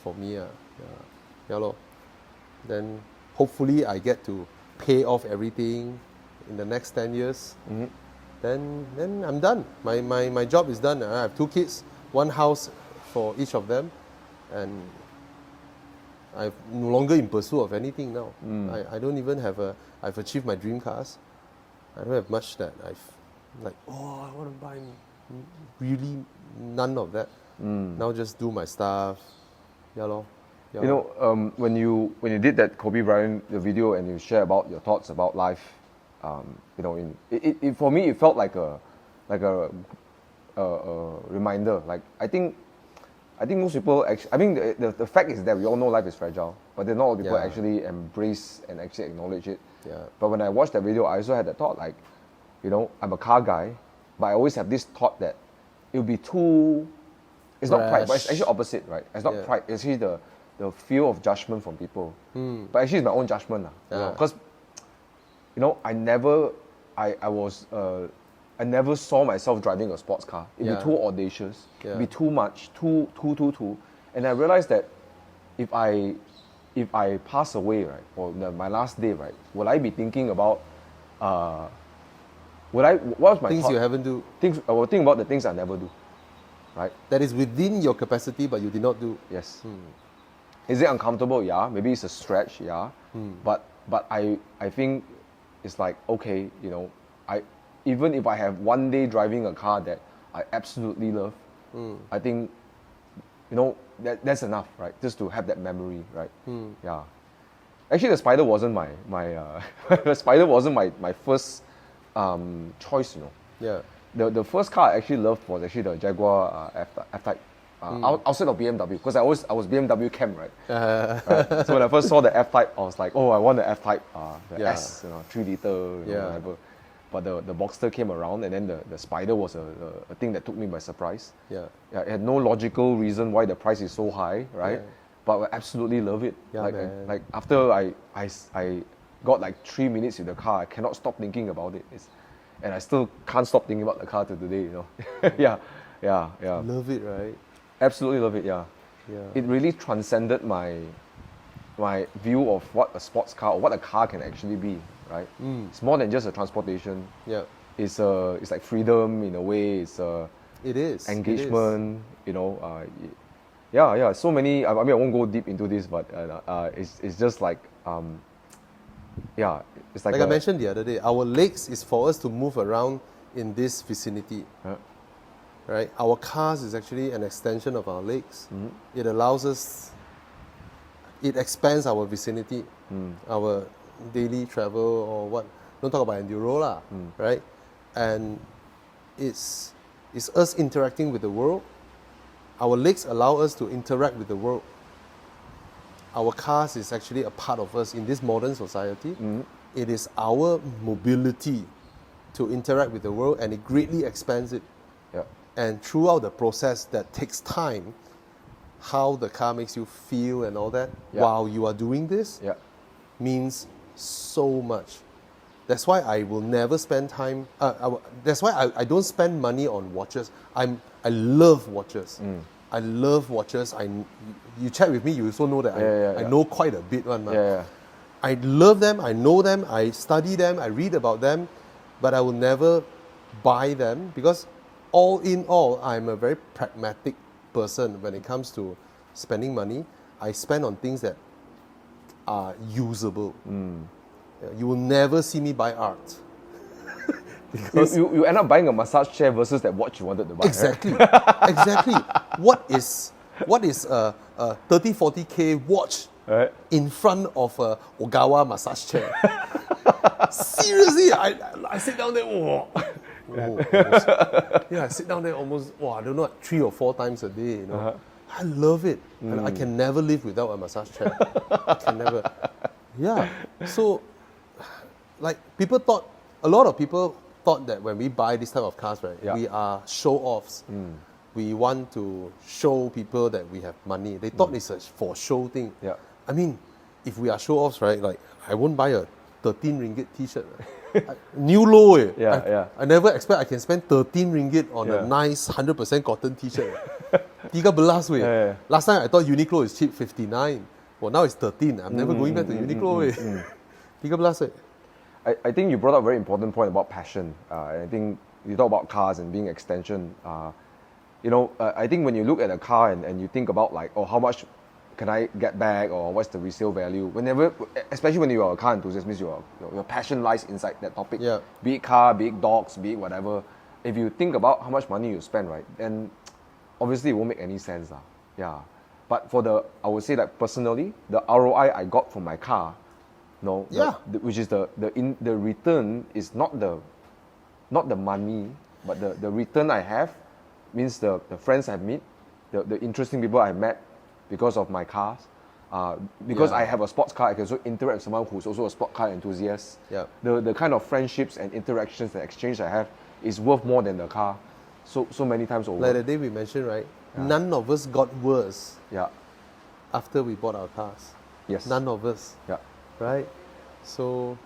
B: for me. Yeah, lor. Then hopefully I get to pay off everything in the next 10 years. Then I'm done. My job is done. I have 2 kids, 1 house for each of them, and I'm no longer in pursuit of anything now. I don't even have I've achieved my dream cars. I don't have much that I want to buy. Really, none of that. Now just do my stuff. Yeah, lor. Yeah.
A: You know, when you did that Kobe Bryant the video and you share about your thoughts about life, you know, for me it felt like a reminder. Like I think most people actually, I mean the fact is that we all know life is fragile, but then not all people actually embrace and actually acknowledge it.
B: Yeah.
A: But when I watched that video, I also had that thought, like, you know, I'm a car guy, but I always have this thought that it would be too, it's not pride, but it's actually opposite, right? It's not pride, it's actually the fear of judgment from people. But actually, it's my own judgment, because I never saw myself driving a sports car. It'd be too audacious. It'd be too much, too. And I realized that if I pass away, right, or my last day, right, will I be thinking about what was my
B: things
A: thought?
B: you haven't do?
A: I will think about the things I never do, right?
B: That is within your capacity, but you did not do.
A: Yes. Is it uncomfortable? Yeah. Maybe it's a stretch. Yeah. But I think it's like, okay, even if I have one day driving a car that I absolutely love, I think, that's enough, right? Just to have that memory, right? Yeah. Actually, the Spider wasn't my the Spider wasn't my first choice,
B: Yeah.
A: The first car I actually loved was actually the Jaguar F-Type. Outside of BMW, because I was BMW camp, right? Right? So when I first saw the F-Type, I was like, oh, I want the F-Type, the S, 3 liter, whatever. But the Boxster came around, and then the Spider was a thing that took me by surprise.
B: Yeah.
A: It had no logical reason why the price is so high, right?
B: Yeah.
A: But I absolutely love it.
B: Yeah, man.
A: Like after I got like 3 minutes with the car, I cannot stop thinking about it. And I still can't stop thinking about the car to today, Yeah.
B: Love it, right?
A: Absolutely love it, yeah. It really transcended my view of what a sports car or what a car can actually be, right? It's more than just a transportation.
B: Yeah.
A: It's like freedom in a way.
B: It is
A: engagement. Yeah. So many. I mean, I won't go deep into this, but it's just like It's like
B: I mentioned the other day, our legs is for us to move around in this vicinity. Right? Our cars is actually an extension of our legs. It allows us, it expands our vicinity, our daily travel or what. Don't talk about enduro lah, right? And it's us interacting with the world. Our legs allow us to interact with the world. Our cars is actually a part of us in this modern society. It is our mobility to interact with the world, and it greatly expands it. And throughout the process that takes time, how the car makes you feel and all that while you are doing this means so much. That's why I will never spend time. That's why I don't spend money on watches. I love watches. I love watches. You chat with me, you also know that I know quite a bit. I love them. I know them. I study them. I read about them, but I will never buy them because, all in all, I'm a very pragmatic person when it comes to spending money. I spend on things that are usable. You will never see me buy art.
A: Because you end up buying a massage chair versus that watch you wanted to buy.
B: Exactly.
A: Right?
B: Exactly. What is a 30-40K watch in front of a Ogawa massage chair? Seriously, I sit down there, I sit down there almost, I don't know, 3 or 4 times a day, I love it. And I can never live without a massage chair. I can never. Yeah. So, like, a lot of people thought that when we buy this type of cars, right, we are show-offs. We want to show people that we have money. They thought it's a for show thing. I mean, if we are show-offs, right, like, I won't buy a 13 ringgit t-shirt. New low, I never expect I can spend 13 ringgit on a nice 100% cotton t-shirt. 13 Last time I thought Uniqlo is cheap, 59. Well, now it's 13. I'm never going back to Uniqlo. 13.
A: I think you brought up a very important point about passion. I think you talk about cars and being extension. I think when you look at a car and you think about like, how much can I get back, or what's the resale value? Especially when you are a car enthusiast, means your passion lies inside that topic. Be it car, be it dogs, be it whatever. If you think about how much money you spend, right, then obviously it won't make any sense. But I would say that personally, the ROI I got from my car, which is the return is not the money, but the return I have means the friends I meet, the interesting people I met because of my cars. Because I have a sports car, I can also interact with someone who's also a sports car enthusiast. The kind of friendships and interactions and exchange I have is worth more than the car. So many times over.
B: Like the day we mentioned, right? None of us got worse after we bought our cars.
A: Yes.
B: None of us.
A: Yeah.
B: Right? So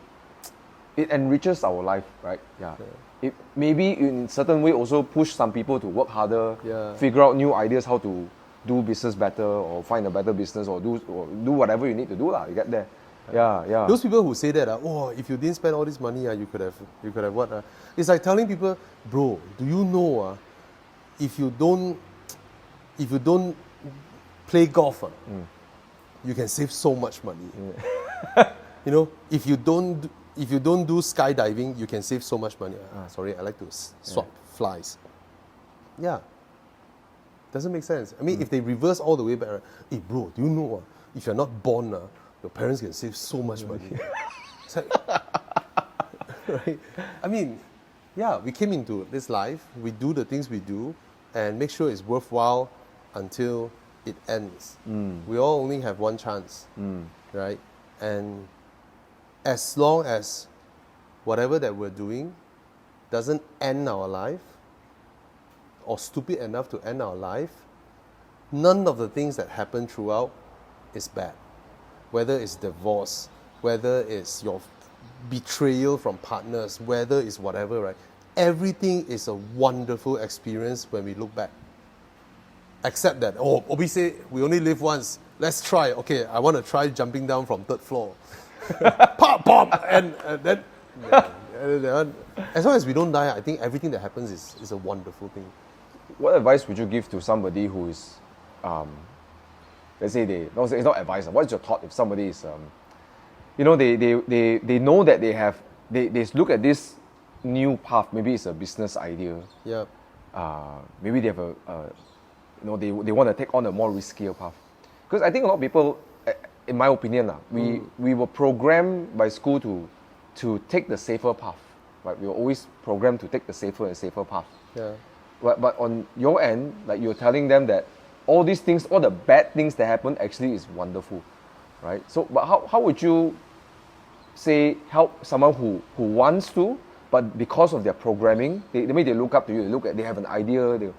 A: It enriches our life, right? Yeah. It maybe in certain way also push some people to work harder, figure out new ideas how to do business better or find a better business or do whatever you need to do to get there. Yeah.
B: Those people who say that, if you didn't spend all this money, you could have what? It's like telling people, bro, do you know if you don't play golf, you can save so much money. You know, if you don't do skydiving, you can save so much money. Sorry, I like to swap flies. Yeah. Doesn't make sense. I mean, if they reverse all the way back, hey bro, do you know if you're not born, your parents can save so much money. It's like, right? I mean, yeah, we came into this life, we do the things we do, and make sure it's worthwhile until it ends. We all only have one chance, right? And as long as whatever that we're doing doesn't end our life, or stupid enough to end our life, none of the things that happen throughout is bad. Whether it's divorce, whether it's your betrayal from partners, whether it's whatever, right? Everything is a wonderful experience when we look back. Except that, Obi say, we only live once. Let's try. Okay, I want to try jumping down from 3rd floor. Pop, pop! And then, as long as we don't die, I think everything that happens is a wonderful thing.
A: What advice would you give to somebody who is, let's say it's not advice. What's your thought if somebody is, they know that they look at this new path, maybe it's a business idea.
B: Yeah.
A: Maybe they have they want to take on a more riskier path. Because I think a lot of people, in my opinion, we were programmed by school to take the safer path. Right? We were always programmed to take the safer and safer path.
B: Yeah.
A: But on your end, like you're telling them that all these things, all the bad things that happen actually is wonderful, right? So, but how would you say help someone who wants to, but because of their programming, they look up to you, they have an idea,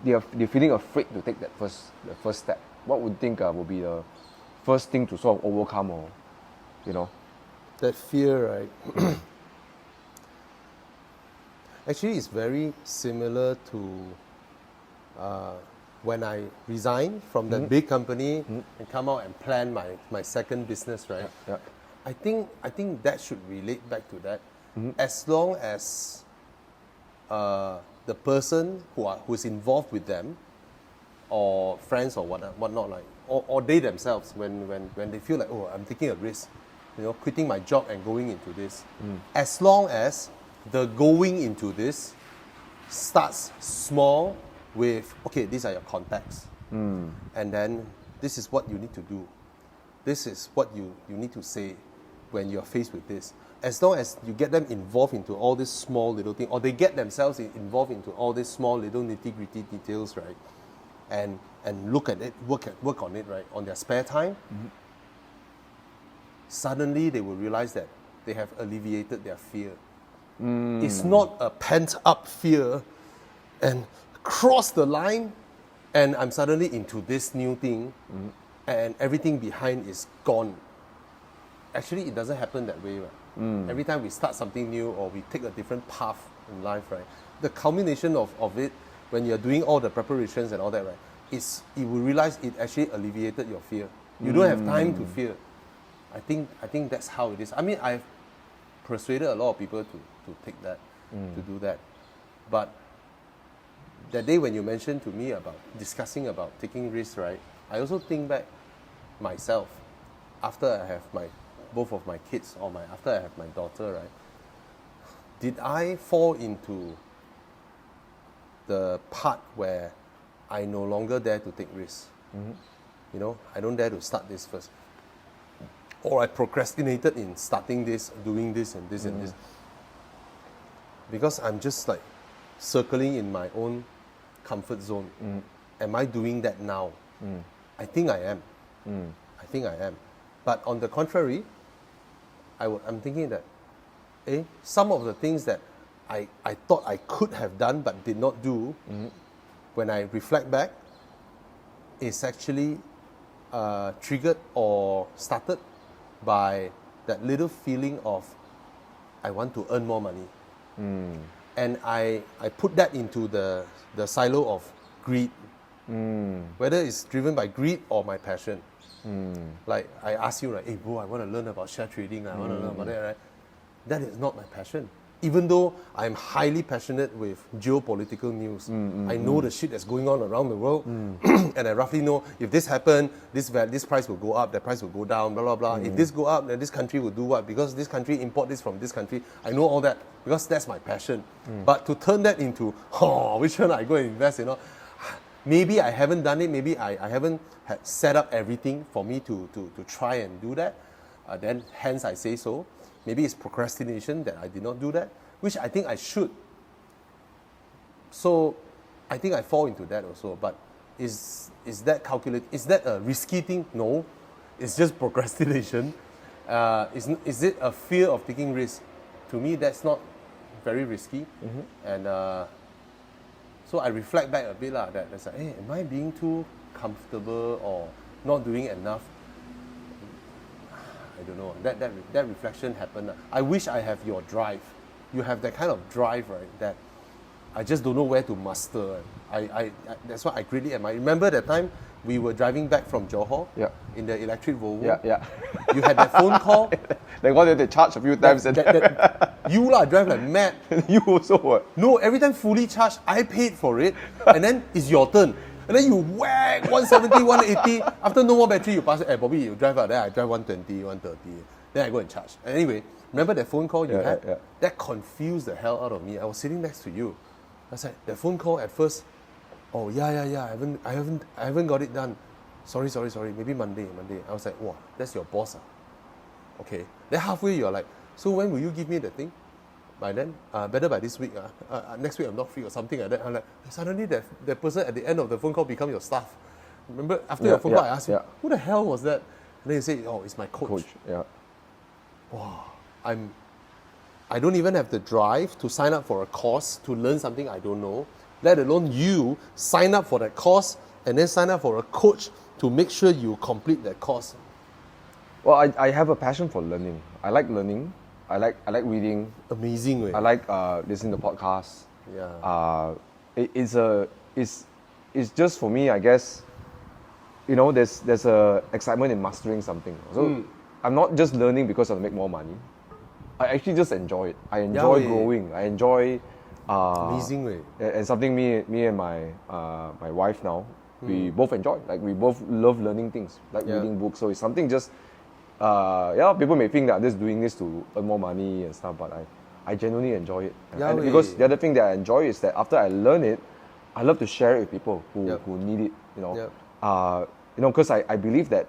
A: they're feeling afraid to take that first step. What would you think would be the first thing to sort of overcome, or
B: that fear, right? Actually, it's very similar to when I resigned from that big company and come out and plan my second business, right?
A: Yeah.
B: I think that should relate back to that. As long as the person who's involved with them, or friends or whatnot, like, or they themselves, when they feel like, I'm taking a risk, quitting my job and going into this. As long as the going into this starts small with, okay, these are your contacts. And then this is what you need to do. This is what you need to say when you're faced with this. As long as you get them involved into all these small little things, or they get themselves involved into all these small little nitty-gritty details, right? And look at it, work on it, right? On their spare time, suddenly they will realize that they have alleviated their fear. It's not a pent-up fear and cross the line and I'm suddenly into this new thing and everything behind is gone. Actually, it doesn't happen that way, right? Every time we start something new or we take a different path in life, right? The culmination of it, when you're doing all the preparations and all that, right, you will realize it actually alleviated your fear. You don't have time to fear. I think that's how it is. I mean, I've persuaded a lot of people to take that, to do that. But that day when you mentioned to me about discussing about taking risks, right, I also think back myself after I have both of my kids, after I have my daughter, right, did I fall into the part where I no longer dare to take risks? I don't dare to start this first. Or I procrastinated in starting this, doing this and this and this. Because I'm just like circling in my own comfort zone. Am I doing that now? I think I am. But on the contrary, I'm thinking that some of the things that I thought I could have done but did not do when I reflect back, is actually triggered or started by that little feeling of I want to earn more money. And I put that into the silo of greed. Whether it's driven by greed or my passion. Like I ask you, like, hey bro, I want to learn about share trading, I want to learn about that, right? That is not my passion. Even though I'm highly passionate with geopolitical news, I know the shit that's going on around the world, and I roughly know if this happened, this price will go up, that price will go down, blah blah blah. If this go up, then this country will do what? Because this country import this from this country. I know all that because that's my passion. But to turn that into, which one I go and invest, maybe I haven't done it. Maybe I haven't had set up everything for me to try and do that. Then hence I say so. Maybe it's procrastination that I did not do that, which I think I should. So I think I fall into that also. But is that calculated? Is that a risky thing? No. It's just procrastination. Is it a fear of taking risks? To me, that's not very risky. And so I reflect back a bit that it's like, hey, am I being too comfortable or not doing enough? I don't know. That reflection happened. I wish I have your drive. You have that kind of drive, right? That I just don't know where to muster. I that's what I greatly admire. Remember that time we were driving back from Johor in the electric Volvo?
A: Yeah.
B: You had that phone call.
A: They wanted to charge a few times.
B: You drive like mad.
A: You also what?
B: No, every time fully charged, I paid for it. And then it's your turn. And then you whack 170, 180. After no more battery, you pass it. Hey, Bobby, you drive out there. I drive 120, 130. Then I go and charge. And anyway, remember that phone call you had?
A: Yeah.
B: That confused the hell out of me. I was sitting next to you. I was like, that phone call at first, I haven't got it done. Sorry. Maybe Monday. I was like, wow, that's your boss. Okay. Then halfway you're like, so when will you give me the thing? By then, better by this week. Next week I'm not free or something like that. I'm like, suddenly that person at the end of the phone call become your staff. Remember, after your phone call, I asked you, who the hell was that? And then you say, oh, it's my coach.
A: Yeah.
B: Wow. I don't even have the drive to sign up for a course to learn something I don't know, let alone you sign up for that course and then sign up for a coach to make sure you complete that course.
A: Well, I have a passion for learning. I like learning. I like reading.
B: Amazing way.
A: I like listening to podcasts.
B: Yeah.
A: It's just for me, I guess. There's a excitement in mastering something. So I'm not just learning because I want to make more money. I actually just enjoy it. I enjoy growing. I enjoy.
B: Amazing way.
A: And something me and my wife now, we both enjoy. Like we both love learning things, like reading books. So it's something just. People may think that I'm just doing this to earn more money and stuff, but I genuinely enjoy it. And because the other thing that I enjoy is that after I learn it, I love to share it with people who need it. Because I believe that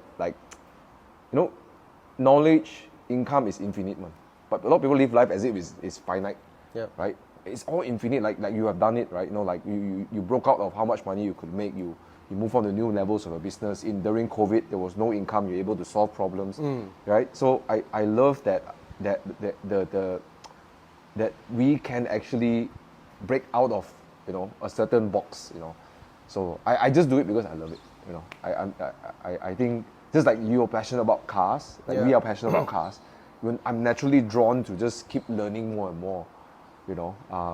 A: knowledge, income is infinite, man. But a lot of people live life as if it's finite, right? It's all infinite. Like you have done it, right? Like you broke out of how much money you could make. You move on to new levels of a business. During COVID, there was no income. You're able to solve problems, right? So I love that we can actually break out of a certain box, So I just do it because I love it, I think just like you're passionate about cars, we are passionate about cars. When I'm naturally drawn to just keep learning more and more,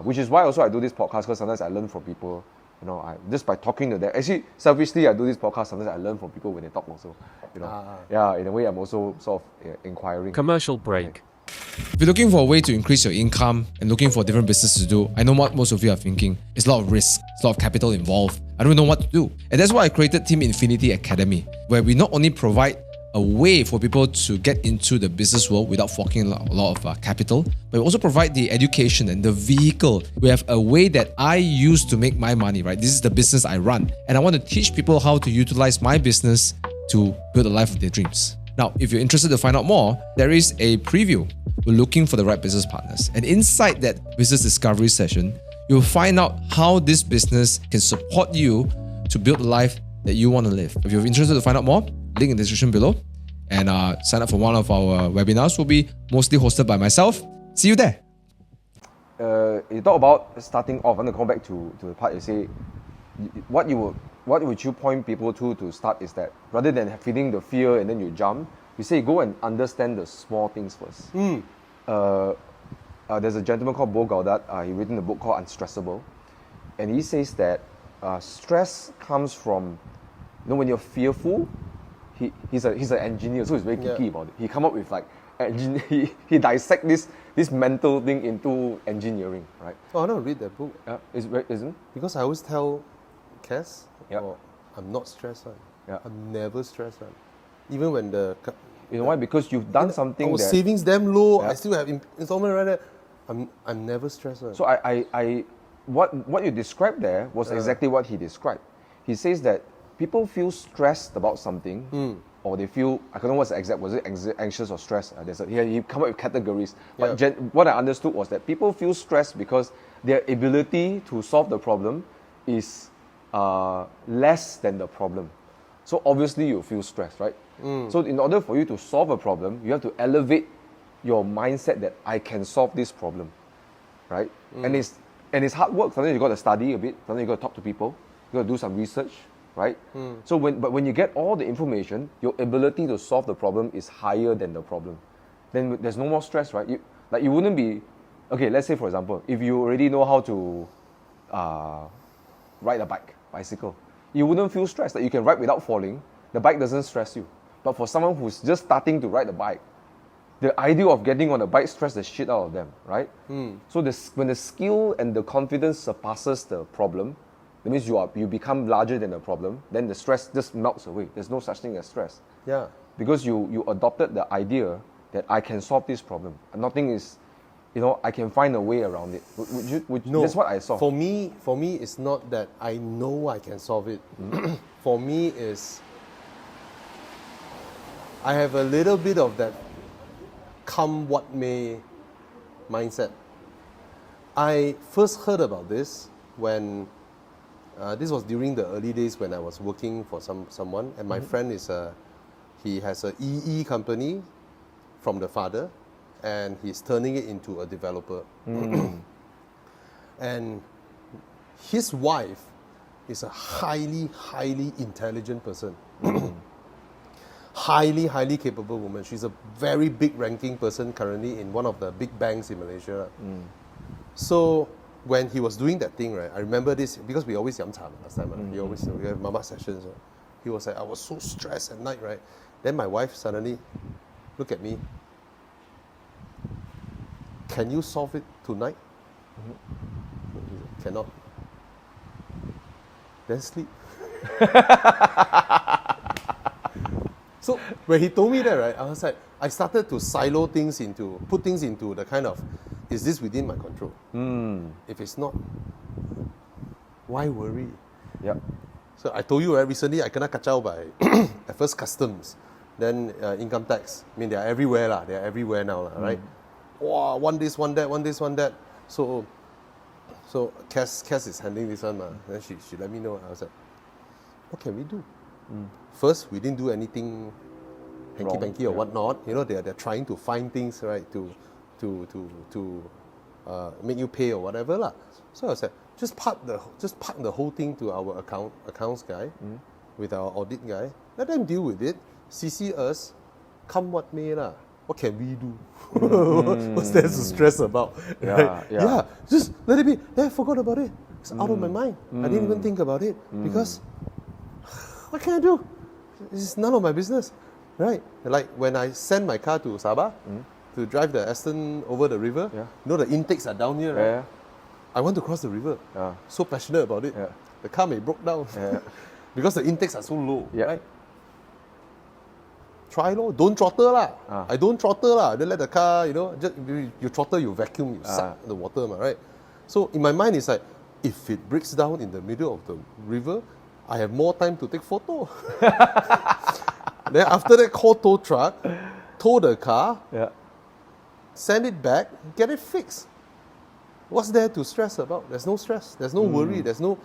A: which is why also I do this podcast, because sometimes I learn from people. Just by talking to them. Actually, selfishly, I do this podcast. Sometimes I learn from people when they talk also. In a way, I'm also sort of inquiring.
C: Commercial break. If you're looking for a way to increase your income and looking for different businesses to do, I know what most of you are thinking. It's a lot of risk. It's a lot of capital involved. I don't know what to do. And that's why I created Team Infinity Academy, where we not only provide a way for people to get into the business world without forking a lot of capital, but we also provide the education and the vehicle. We have a way that I use to make my money, right? This is the business I run. And I want to teach people how to utilize my business to build a life of their dreams. Now, if you're interested to find out more, there is a preview. We're looking for the right business partners. And inside that business discovery session, you'll find out how this business can support you to build the life that you want to live. If you're interested to find out more, link in the description below. And sign up for one of our webinars. Will be mostly hosted by myself. See you there.
A: You talk about starting off. I want to come back to the part you say what would you point people to start is that rather than feeling the fear and then you jump, you say go and understand the small things first. There's a gentleman called Bo Gaudat. He written a book called Unstressable, and he says that stress comes from, when you're fearful. He's an engineer, so he's very geeky about it. He come up with like he dissect this mental thing into engineering, right?
B: Oh, I don't read that book.
A: Yeah, isn't?
B: Because I always tell Cass,
A: Yeah.
B: I'm not stressed.
A: Yeah.
B: I'm never stressed. Even when
A: You know why? Because you've done something
B: our
A: that
B: savings damn low,
A: Yeah.
B: I still have installment right there. I'm never stressed.
A: So what you described there was exactly what he described. He says that people feel stressed about something, or they feel, I don't know what's the exact, was it anxious or stressed? He come up with categories. But what I understood was that people feel stressed because their ability to solve the problem is less than the problem. So obviously you feel stressed, right? So in order for you to solve a problem, you have to elevate your mindset that I can solve this problem, right? And it's hard work. Sometimes you got to study a bit. Sometimes you got to talk to people. You got to do some research, right? So when you get all the information, your ability to solve the problem is higher than the problem. Then there's no more stress, right? You wouldn't be, okay. Let's say for example, if you already know how to ride a bicycle, you wouldn't feel stressed that you can ride without falling. The bike doesn't stress you. But for someone who's just starting to ride a bike, the idea of getting on a bike stresses the shit out of them, right? So when the skill and the confidence surpasses the problem, that means you become larger than the problem, then the stress just melts away. There's no such thing as stress.
B: Yeah.
A: Because you adopted the idea that I can solve this problem. And nothing is, I can find a way around it.
B: No,
A: that's what I saw.
B: For me, it's not that I know I can solve it. For me, is I have a little bit of that come what may mindset. I first heard about this when this was during the early days when I was working for someone, and my friend he has a EE company from the father, and he's turning it into a developer. And his wife is a highly, highly intelligent person. Highly, highly capable woman. She's a very big ranking person currently in one of the big banks in Malaysia. So when he was doing that thing, right, I remember this because we always yam cha last time. We have mama sessions. He was like, I was so stressed at night, right? Then my wife suddenly looked at me. Can you solve it tonight? Cannot. Then sleep. So when he told me that, right, I was like, I started to silo things put things into the kind of, is this within my control? If it's not, why worry?
A: Yeah.
B: So I told you, right, recently I kena kacau by at first customs, then income tax. I mean, they are everywhere lah. They are everywhere now, right? Wow, one this, one that, one this, one that. So Cass is handling this one, then she let me know. I was like, what can we do? First, we didn't do anything hanky-panky or whatnot. They're trying to find things, right, to make you pay or whatever lah. So I said, just park the whole thing to our accounts guy, with our audit guy. Let them deal with it. CC us, come what may lah. What can we do? What's there to stress about? Right? Yeah, just let it be. Then I forgot about it. It's out of my mind. I didn't even think about it because what can I do? It's none of my business, right? Like when I send my car to Sabah to drive the Aston over the river, the intakes are down here, right? I want to cross the river. So passionate about it. The car may broke down because the intakes are so low, right? Try lor, don't throttle lah. I don't throttle lah. Then let the car, just, you throttle, you vacuum, you suck the water, right? So in my mind, it's like, if it breaks down in the middle of the river, I have more time to take photo. Then after that, call tow truck, tow the car, send it back, get it fixed. What's there to stress about? There's no stress. There's no worry. There's no.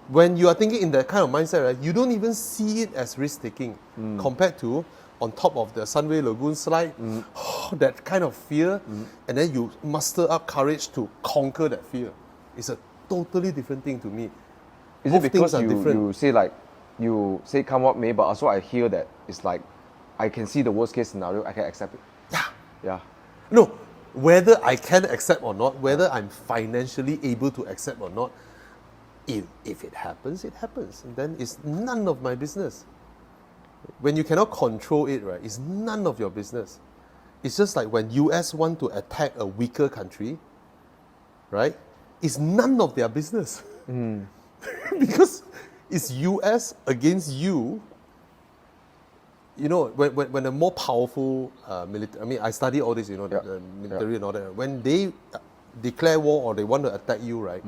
B: When you are thinking in that kind of mindset, right, you don't even see it as risk-taking compared to on top of the Sunway Lagoon slide, that kind of fear, and then you muster up courage to conquer that fear. It's a totally different thing to me.
A: Is
B: Both
A: it because
B: things are different.
A: you say come what may, but also I hear that it's like I can see the worst case scenario, I can accept it.
B: Yeah.
A: Yeah.
B: No, whether I can accept or not, whether I'm financially able to accept or not, if it happens, it happens. And then it's none of my business. When you cannot control it, right, it's none of your business. It's just like when US want to attack a weaker country, right? It's none of their business. Because it's US against you. You know, when a more powerful military, I mean, I study all this, you know, the military and all that. When they declare war or they want to attack you, right,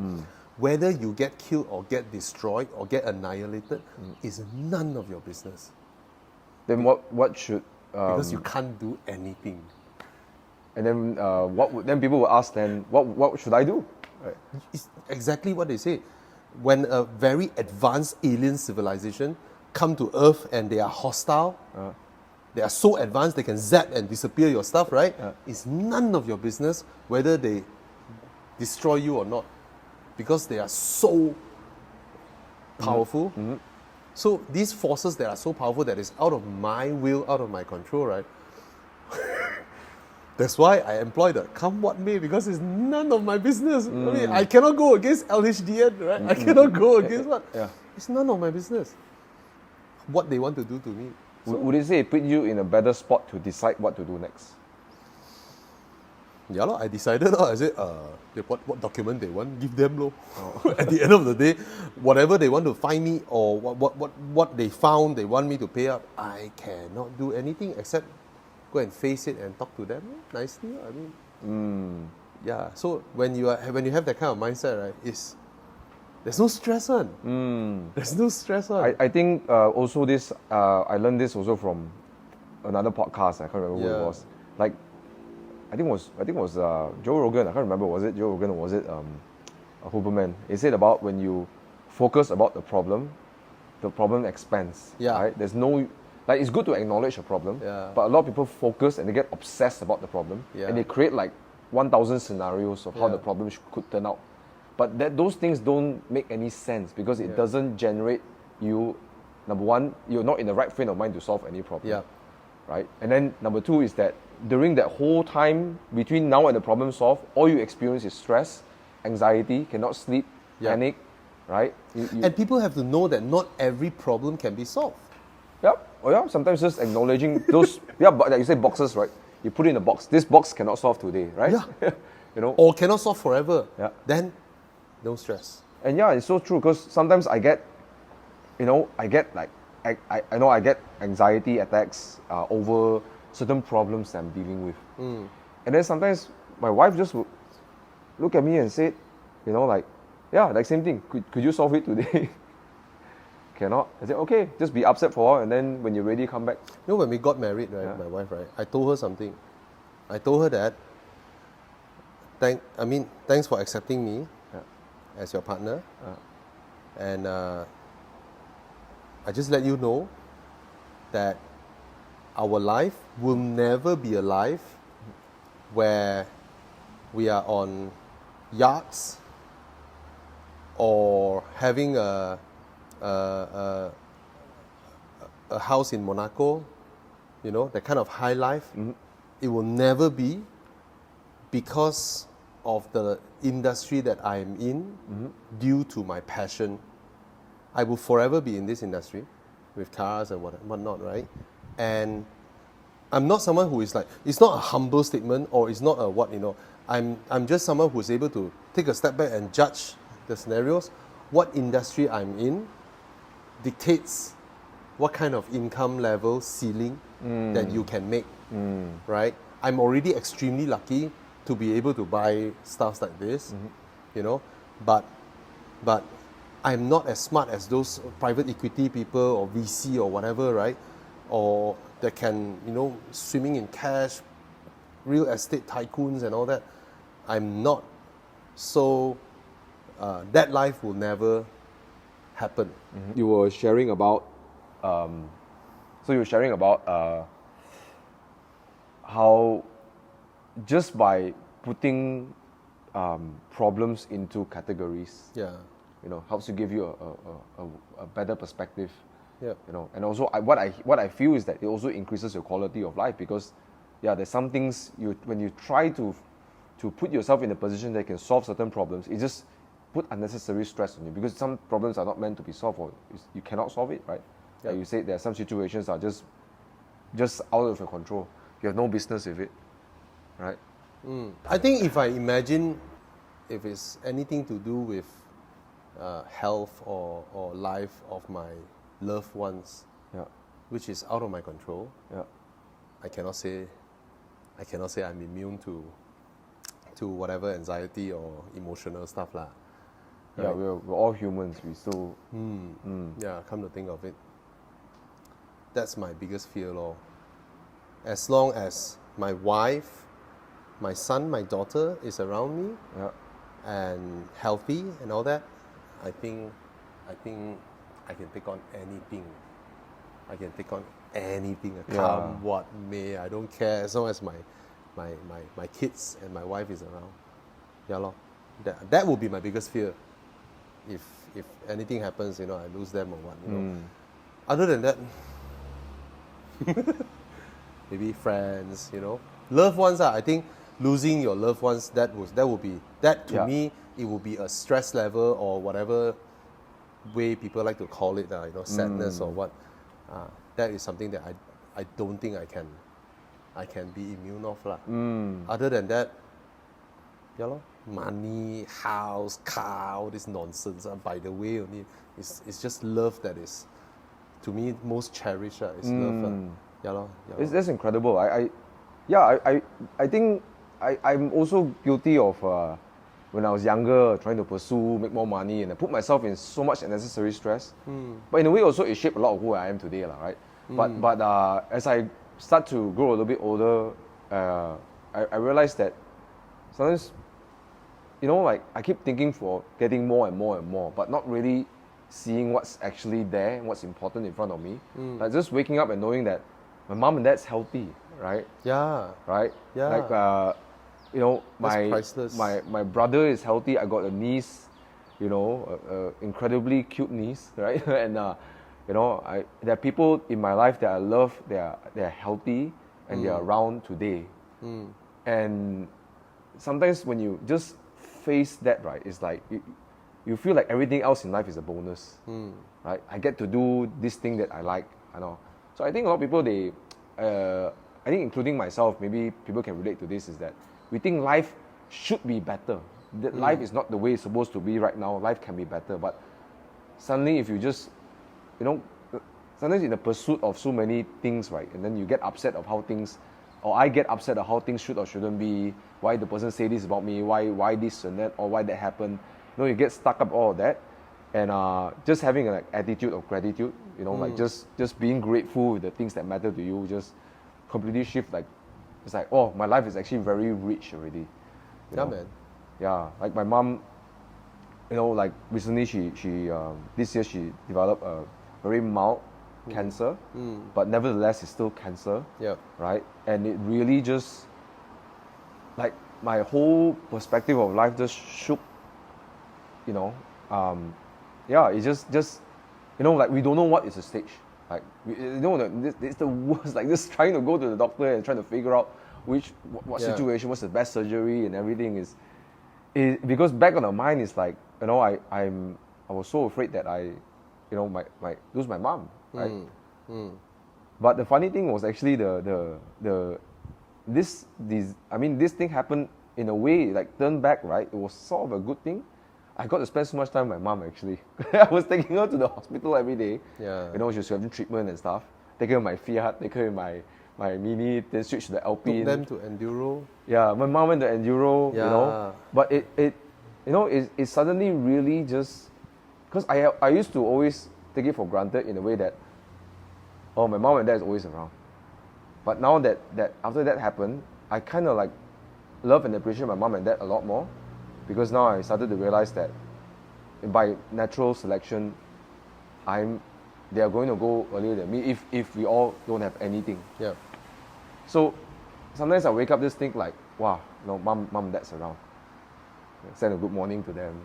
B: whether you get killed or get destroyed or get annihilated is none of your business.
A: Then what should
B: Because you can't do anything.
A: and then then people will ask then what should I do? Right.
B: It's exactly what they say. When a very advanced alien civilization come to Earth and they are hostile, they are so advanced they can zap and disappear your stuff, right? It's none of your business whether they destroy you or not, because they are so powerful. So these forces that are so powerful that is out of my will, out of my control, right? That's why I employ the come what may, because it's none of my business. I mean, I cannot go against LHDN, right? I cannot go against what?
A: Yeah.
B: It's none of my business what they want to do to me.
A: Would you say it put you in a better spot to decide what to do next?
B: Yeah, I decided. I said, what document they want, give them. At the end of the day, whatever they want to find me or what they found, they want me to pay up, I cannot do anything except go and face it and talk to them nicely. I mean, yeah. So when you have that kind of mindset, right, there's no stress on. There's no stress on.
A: I think also this I learned this also from another podcast. I can't remember who it was. Like I think it was Joe Rogan. I can't remember, was it Joe Rogan or was it Huberman? He said about when you focus about the problem expands.
B: Yeah.
A: Right? There's no, like, it's good to acknowledge a problem,
B: Yeah.
A: but a lot of people focus and they get obsessed about the problem,
B: Yeah.
A: and they create like 1,000 scenarios of how
B: Yeah.
A: the problem could turn out. But those things don't make any sense because it doesn't generate you. Number one, you're not in the right frame of mind to solve any problem.
B: Yeah.
A: Right? And then number two is that during that whole time between now and the problem solved, all you experience is stress, anxiety, cannot sleep, panic, right?
B: And people have to know that not every problem can be solved.
A: Yep. Oh yeah, sometimes just acknowledging those, but like you say, boxes, right? You put it in a box. This box cannot solve today, right?
B: Yeah.
A: You know?
B: Or cannot solve forever.
A: Yeah.
B: Then, no stress.
A: And yeah, it's so true because sometimes I get anxiety attacks over certain problems that I'm dealing with. And then sometimes my wife just would look at me and say, like same thing. Could you solve it today? Cannot. I said, okay, just be upset for a while and then when you're ready, come back.
B: You know, when we got married, right, my wife, right, I told her something. I told her that, thanks for accepting me as your partner. And I just let you know that our life will never be a life where we are on yachts or having a house in Monaco, that kind of high life. It will never be, because of the industry that I am in, due to my passion. I will forever be in this industry with cars and whatnot, right? And I'm not someone who is like, it's not a humble statement or it's not a I'm just someone who's able to take a step back and judge the scenarios. What industry I'm in dictates what kind of income level ceiling that you can make, right? I'm already extremely lucky to be able to buy stuff like this, but I'm not as smart as those private equity people or VC or whatever, right? Or that can, swimming in cash, real estate tycoons and all that. I'm not. So that life will never happen.
A: You were sharing about, how just by putting problems into categories, helps you give you a better perspective.
B: Yeah.
A: And also what I feel is that it also increases your quality of life because, there's some things when you try to put yourself in a position that can solve certain problems, it just put unnecessary stress on you because some problems are not meant to be solved or you cannot solve it, right?
B: Yeah.
A: Like you said, there are some situations that are just out of your control. You have no business with it, right?
B: I think if I imagine if it's anything to do with health or life of my loved ones, which is out of my control, I cannot say I'm immune to whatever anxiety or emotional stuff lah.
A: Yeah, we're all humans. We still.
B: Yeah, come to think of it, that's my biggest fear, lor. As long as my wife, my son, my daughter is around me, and healthy and all that, I think I can take on anything. I can take on anything, come what may. I don't care as long as my kids and my wife is around. Yeah, lor. That would be my biggest fear. If anything happens, I lose them or what. Other than that, maybe friends, loved ones. I think losing your loved ones, that would be to me. It would be a stress level or whatever way people like to call it, sadness or what. That is something that I don't think I can be immune of lah. Other than that, money, house, car, all this nonsense. By the way, only it's just love that is, to me, most cherished. It's love.
A: That's incredible. I think I'm also guilty of when I was younger, trying to pursue, make more money, and I put myself in so much unnecessary stress. But in a way, also it shaped a lot of who I am today, right? But as I start to grow a little bit older, I realized that sometimes, I keep thinking for getting more and more and more, but not really seeing what's actually there, what's important in front of me. Like just waking up and knowing that my mom and dad's healthy, right?
B: Yeah.
A: Right?
B: Yeah.
A: Like,
B: That's priceless.
A: my brother is healthy. I got a niece, incredibly cute niece, right? And there are people in my life that I love. They're healthy and they're around today. And sometimes when you just face that, right, it's like you feel like everything else in life is a bonus, right? I get to do this thing that I like, So I think a lot of people, I think including myself, maybe people can relate to this, is that we think life should be better. That life is not the way it's supposed to be right now. Life can be better, but suddenly if you just, sometimes in the pursuit of so many things, right, and then you get upset of how things, or I get upset of how things should or shouldn't be, why the person say this about me, why this and that, or why that happened. You get stuck up all of that, and just having an attitude of gratitude, like just being grateful with the things that matter to you, just completely shift. Like it's like, oh, my life is actually very rich already.
B: Man.
A: Yeah, like my mom, like recently she this year she developed a very mild cancer, but nevertheless it's still cancer. Yeah. Right, and it really just, like, my whole perspective of life just shook. It's just like we don't know what is the stage. Like it's the worst. Like just trying to go to the doctor and trying to figure out what situation, what's the best surgery and everything is because back on our mind is like, I was so afraid that I might lose my mom, right? But the funny thing was actually this thing happened in a way, like turn back, right? It was sort of a good thing. I got to spend so much time with my mom actually. I was taking her to the hospital every day. Yeah. She was having treatment and stuff. Take her in my Fiat, take her in my Mini, then switch to the Alpine.
B: Took them to Enduro.
A: Yeah, my mom went to Enduro, But it suddenly really just, because I used to always take it for granted in a way that, oh, my mom and dad is always around. But now that after that happened, I kind of like love and appreciate my mom and dad a lot more. Because now I started to realize that by natural selection, they are going to go earlier than me if we all don't have anything. Yeah. So sometimes I wake up just think like, wow, mom and dad's around. Send a good morning to them,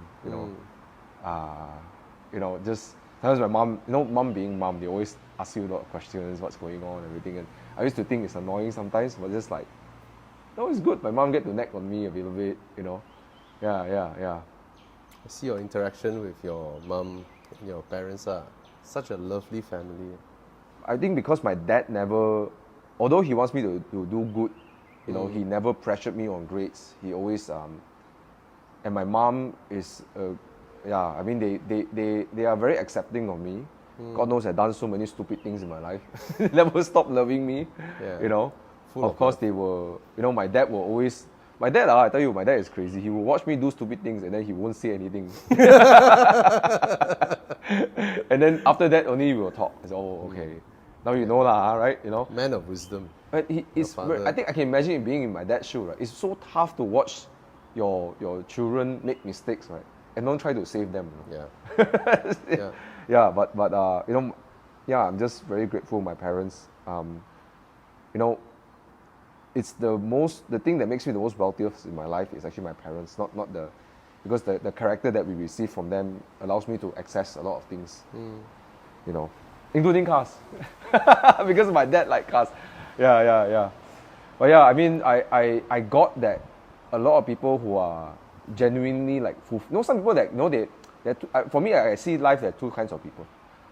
A: You know, just sometimes my mom, you know, mom being mom, they always ask you a lot of questions, what's going on, everything. And I used to think it's annoying sometimes, but just like, no, it's good. My mom get to nag on me a little bit, you know. Yeah.
B: I see your interaction with your mum and your parents are such a lovely family.
A: I think because my dad never, although he wants me to do good, you know, he never pressured me on grades. He always, and my mom is, I mean, they are very accepting of me. God knows I've done so many stupid things in my life. They never stopped loving me, you know. Of course, they were, you know, my dad will always, I tell you, my dad is crazy. He will watch me do stupid things and then he won't say anything. And then after that, only we will talk. I said, oh, okay. Now you know lah, right? You know.
B: Man of wisdom.
A: But I think I can imagine it being in my dad's shoe, right? It's so tough to watch your children make mistakes, right? And don't try to save them. You know? Yeah. But you know, I'm just very grateful my parents. You know, it's the thing that makes me the most wealthiest in my life is actually my parents, not the, because the character that we receive from them allows me to access a lot of things, you know, including cars, because my dad liked cars. Yeah. But yeah, I mean, I got that a lot of people who are genuinely like, you know, some people that, you know, for me, I see life, there are two kinds of people.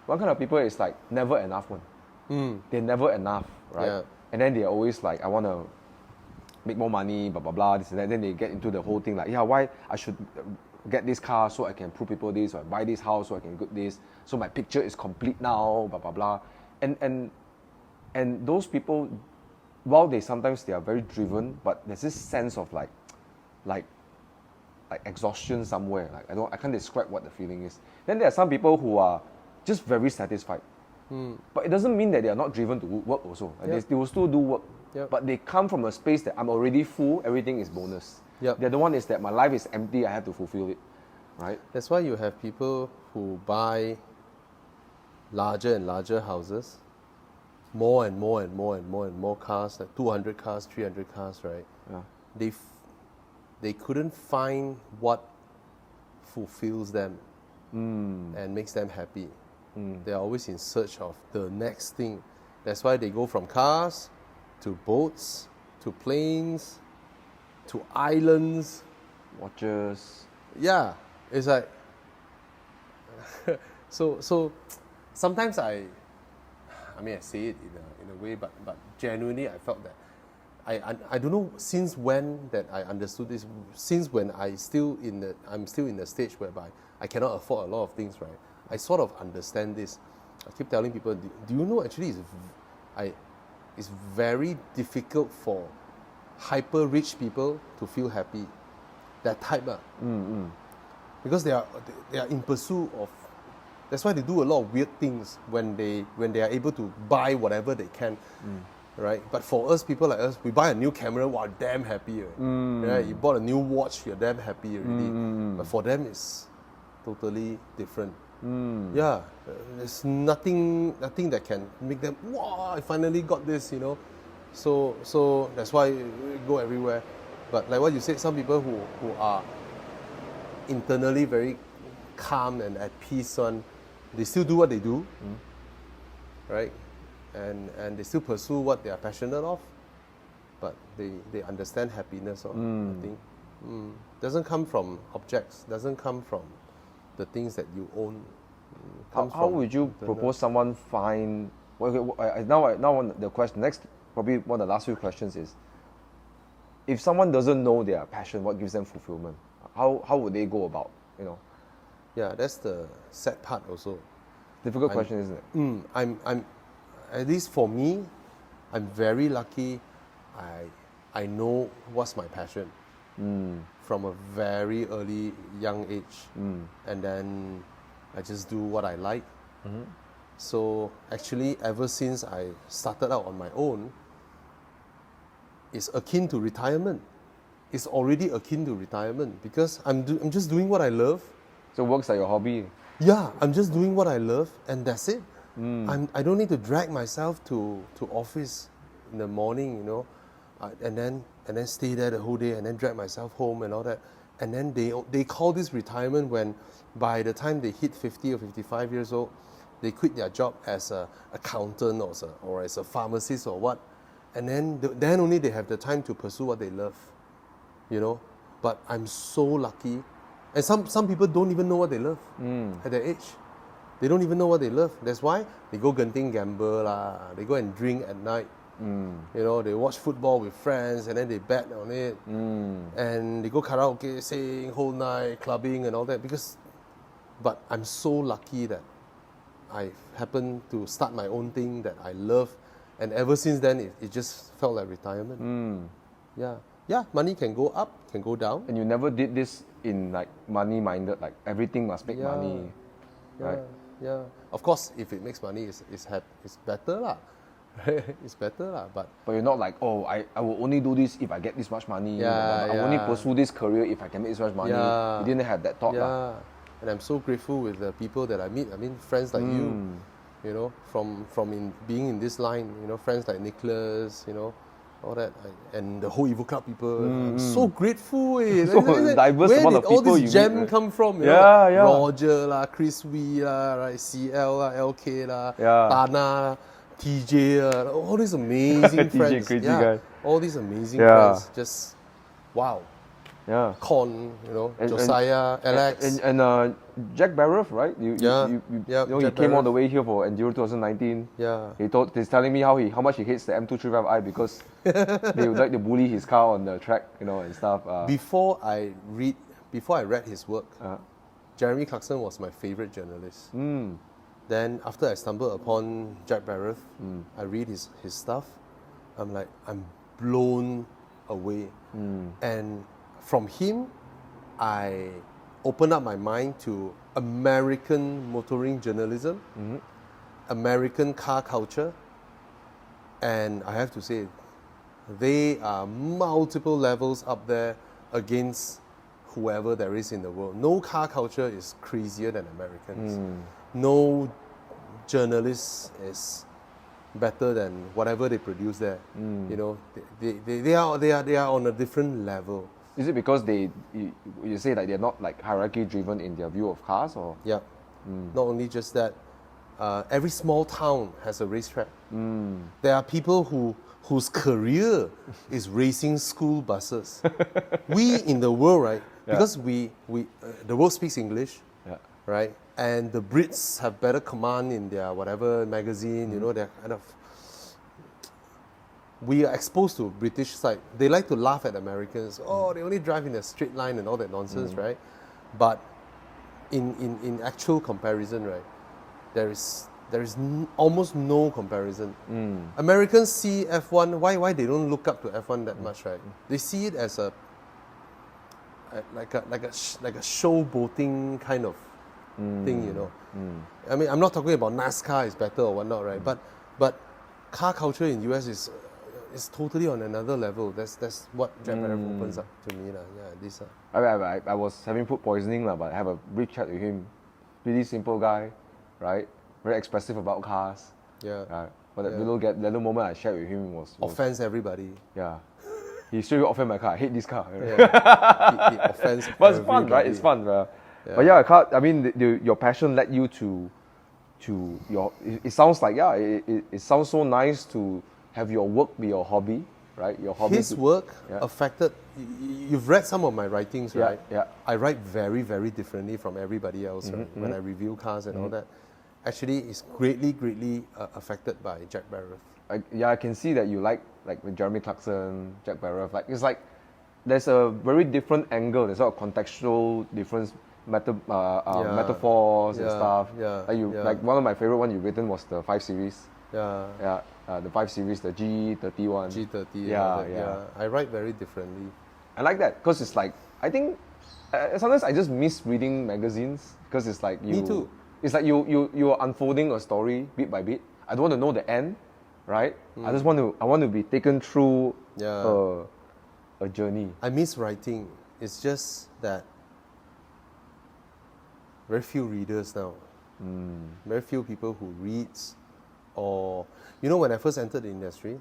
A: One kind of people is like never enough one. They're never enough, right? Yeah. And then they're always like, I want to make more money, blah, blah, blah, this and that. Then they get into the whole thing like, yeah, why I should get this car so I can prove people this, or buy this house so I can get this, so my picture is complete now, blah, blah, blah. And those people, while they are very driven, but there's this sense of like exhaustion somewhere. Like I can't describe what the feeling is. Then there are some people who are just very satisfied. But it doesn't mean that they are not driven to work also. Like they will still do work. But they come from a space that I'm already full, everything is bonus. The other one is that my life is empty, I have to fulfill it. Right?
B: That's why you have people who buy larger and larger houses, more and more cars, like 200 cars, 300 cars, right? Yeah. They couldn't find what fulfills them and makes them happy. They're always in search of the next thing. That's why they go from cars to boats to planes to islands,
A: watches.
B: Yeah, it's like so sometimes I say it in a way, but genuinely I felt that I don't know since when that I understood this. Since when I'm still in the stage whereby I cannot afford a lot of things, right? I sort of understand this. I keep telling people, do you know actually it's very difficult for hyper rich people to feel happy. That type. Because they are in pursuit of, that's why they do a lot of weird things when they are able to buy whatever they can. Right? But for us, people like us, we buy a new camera, we're damn happy. Right? You bought a new watch, you're damn happy already. But for them, it's totally different. Yeah, there's nothing that can make them, wow, I finally got this, you know. So that's why we go everywhere. But like what you said, some people who are internally very calm and at peace, they still do what they do, right? And they still pursue what they are passionate of, but they understand happiness. I think doesn't come from objects, doesn't come from the things that you own.
A: How would you propose someone find? Now the question next, probably one of the last few questions is: if someone doesn't know their passion, what gives them fulfillment? How would they go about? You know?
B: Yeah, that's the sad part also.
A: Difficult question, isn't it?
B: I'm at least for me, I'm very lucky. I know what's my passion from a very early young age, and then I just do what I like. So actually, ever since I started out on my own, it's akin to retirement. It's already akin to retirement because I'm just doing what I love.
A: So work's like your hobby.
B: Yeah, I'm just doing what I love, and that's it. I don't need to drag myself to office in the morning, you know, and then stay there the whole day, and then drag myself home and all that. And then they call this retirement when by the time they hit 50 or 55 years old, they quit their job as an accountant or as a pharmacist or what. And then only they have the time to pursue what they love, you know. But I'm so lucky. And some people don't even know what they love at their age. They don't even know what they love. That's why they go genting gamble lah. They go and drink at night. You know, they watch football with friends and then they bet on it. And they go karaoke, sing whole night, clubbing and all that. But I'm so lucky that I happened to start my own thing that I love. And ever since then, it just felt like retirement. Yeah, money can go up, can go down.
A: And you never did this in like money-minded, like everything must make money, right?
B: Yeah. Of course, if it makes money, it's better lah. It's better lah. But
A: you're not like, oh, I will only do this if I get this much money. I will only pursue this career if I can make this much money. You didn't have that thought lah.
B: And I'm so grateful with the people that I meet. I mean, friends like you know, from being in this line, you know, friends like Nicholas, you know, all that, and the whole Evo Club people. I'm so grateful.
A: So diverse
B: Where
A: amount
B: did
A: of
B: all
A: people
B: this
A: you
B: gem
A: meet,
B: come from? You
A: Yeah,
B: know, Roger lah, Chris Wee lah, right, CL lah, LK lah, Tana, TJ lah, all these amazing friends.
A: crazy guy.
B: All these amazing friends. Just wow.
A: Yeah.
B: Con, you know, Josiah, Alex.
A: And Jack Barrow, right? You know, he came all the way here for Enduro 2019.
B: Yeah.
A: He's telling me how much he hates the M235i because they would like to bully his car on the track, you know, and stuff.
B: Before I read his work, Jeremy Clarkson was my favorite journalist. Then after I stumbled upon Jack Barrow, I read his stuff. I'm blown away. And from him, I opened up my mind to American motoring journalism, American car culture, and I have to say, they are multiple levels up there against whoever there is in the world. No car culture is crazier than Americans. No journalist is better than whatever they produce there. You know, they are on a different level.
A: Is it because you say that they're not like hierarchy driven in their view of cars, or?
B: Yeah. Not only just that, every small town has a racetrack. There are people whose career is racing school buses. We in the world, right? Because we the world speaks English, right? And the Brits have better command in their whatever magazine. You know, they're kind of. We are exposed to British side. They like to laugh at Americans. Oh, they only drive in a straight line and all that nonsense, right? But in actual comparison, right, there is almost no comparison. Americans see F1. Why they don't look up to F1 that much, right? They see it as a like a showboating kind of thing, you know. I mean, I'm not talking about NASCAR is better or whatnot, right? But car culture in US is totally on another level. That's what Jack Barrow opens up to me. This.
A: I was having food poisoning, but I have a brief chat with him. Really simple guy, right? Very expressive about cars.
B: Yeah.
A: But that little moment I shared with him was
B: offends everybody.
A: Yeah. He straight away offended my car. I hate this car.
B: He offends
A: but it's fun, right? It's fun. But yeah, I mean, your passion led you to your. It sounds like it sounds so nice to have your work be your hobby, right? Your hobby.
B: His work affected. You've read some of my writings, right?
A: Yeah.
B: I write very, very differently from everybody else, right? When I review cars and all that. Actually, it's greatly affected by Jack Barrow.
A: I can see that you like with Jeremy Clarkson, Jack Barrow. It's like there's a very different angle. There's sort of contextual difference, metaphors and stuff. Like one of my favorite one you've written was the 5 Series. The 5 Series, the G30
B: G30.
A: Yeah.
B: I write very differently.
A: I like that because it's like I think sometimes I just miss reading magazines because it's like you.
B: Me too.
A: It's like you are unfolding a story bit by bit. I don't want to know the end, right? I want to be taken through a journey.
B: I miss writing. It's just that very few readers now. Very few people who reads, or when I first entered the industry,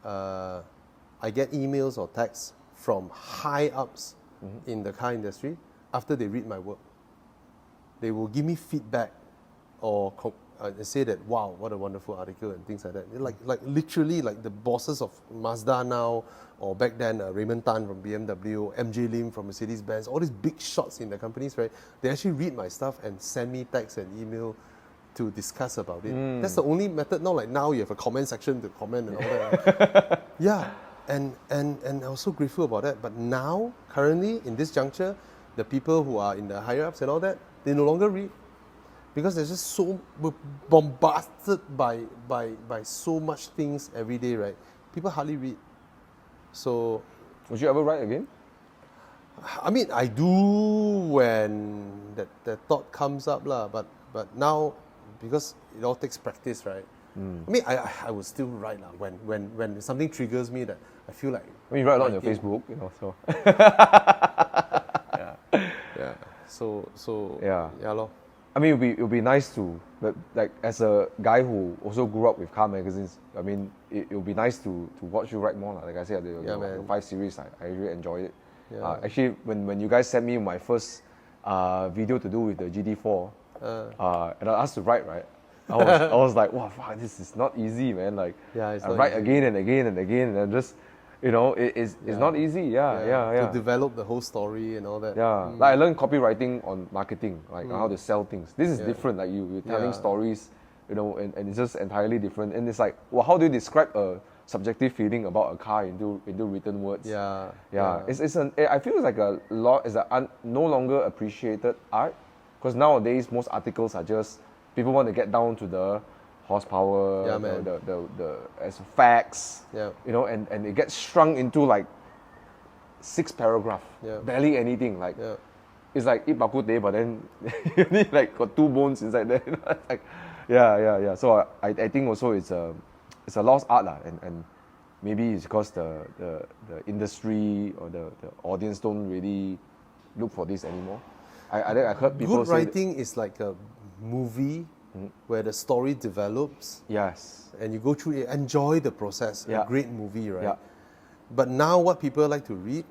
B: I get emails or texts from high ups in the car industry after they read my work. They will give me feedback or say that, wow, what a wonderful article and things like that. Like literally like the bosses of Mazda now, or back then Raymond Tan from BMW, MJ Lim from Mercedes-Benz, all these big shots in the companies, right? They actually read my stuff and send me text and email to discuss about it. That's the only method. Not like now you have a comment section to comment and all that. Yeah, and I was so grateful about that. But now, currently, in this juncture, the people who are in the higher ups and all that, they no longer read. Because they're just so bombarded by so much things every day, right? People hardly read. So,
A: would you ever write again?
B: I mean, I do when that thought comes up, lah. But now, because it all takes practice, right? I mean, I would still write, lah. When something triggers me that I feel like.
A: When you write a lot on your Facebook, so.
B: Yeah. So.
A: Yeah.
B: Yeah, lor.
A: I mean, it'll be nice to, but like as a guy who also grew up with car magazines, I mean, it'll be nice to watch you write more. Like I said, the 5 series, I really enjoyed it.
B: Yeah.
A: Actually, when you guys sent me my first video to do with the GD4, and I asked to write, right? I was like, wow, fuck, this is not easy, man. Like,
B: it's
A: I
B: not
A: write
B: easy.
A: again and again and again, and just, it's not easy. Yeah.
B: To develop the whole story and all that.
A: Yeah, like I learned copywriting on marketing, like how to sell things. This is different. Like you're telling stories, and it's just entirely different. And it's like, well, how do you describe a subjective feeling about a car into written words?
B: Yeah.
A: I feel it's like no longer appreciated art, because nowadays most articles are just people want to get down to the horsepower, the as facts, and it gets shrunk into like 6 paragraph, barely anything. Like it's like eat bak kut teh, but then you need like got 2 bones inside there. Like, yeah. So I think also it's a lost art lah, and maybe it's because the industry or the audience don't really look for this anymore. I heard people
B: Good
A: say
B: writing is like a movie where the story develops.
A: Yes.
B: And you go through it, enjoy the process.
A: Yeah.
B: A great movie, right?
A: Yeah.
B: But now what people like to read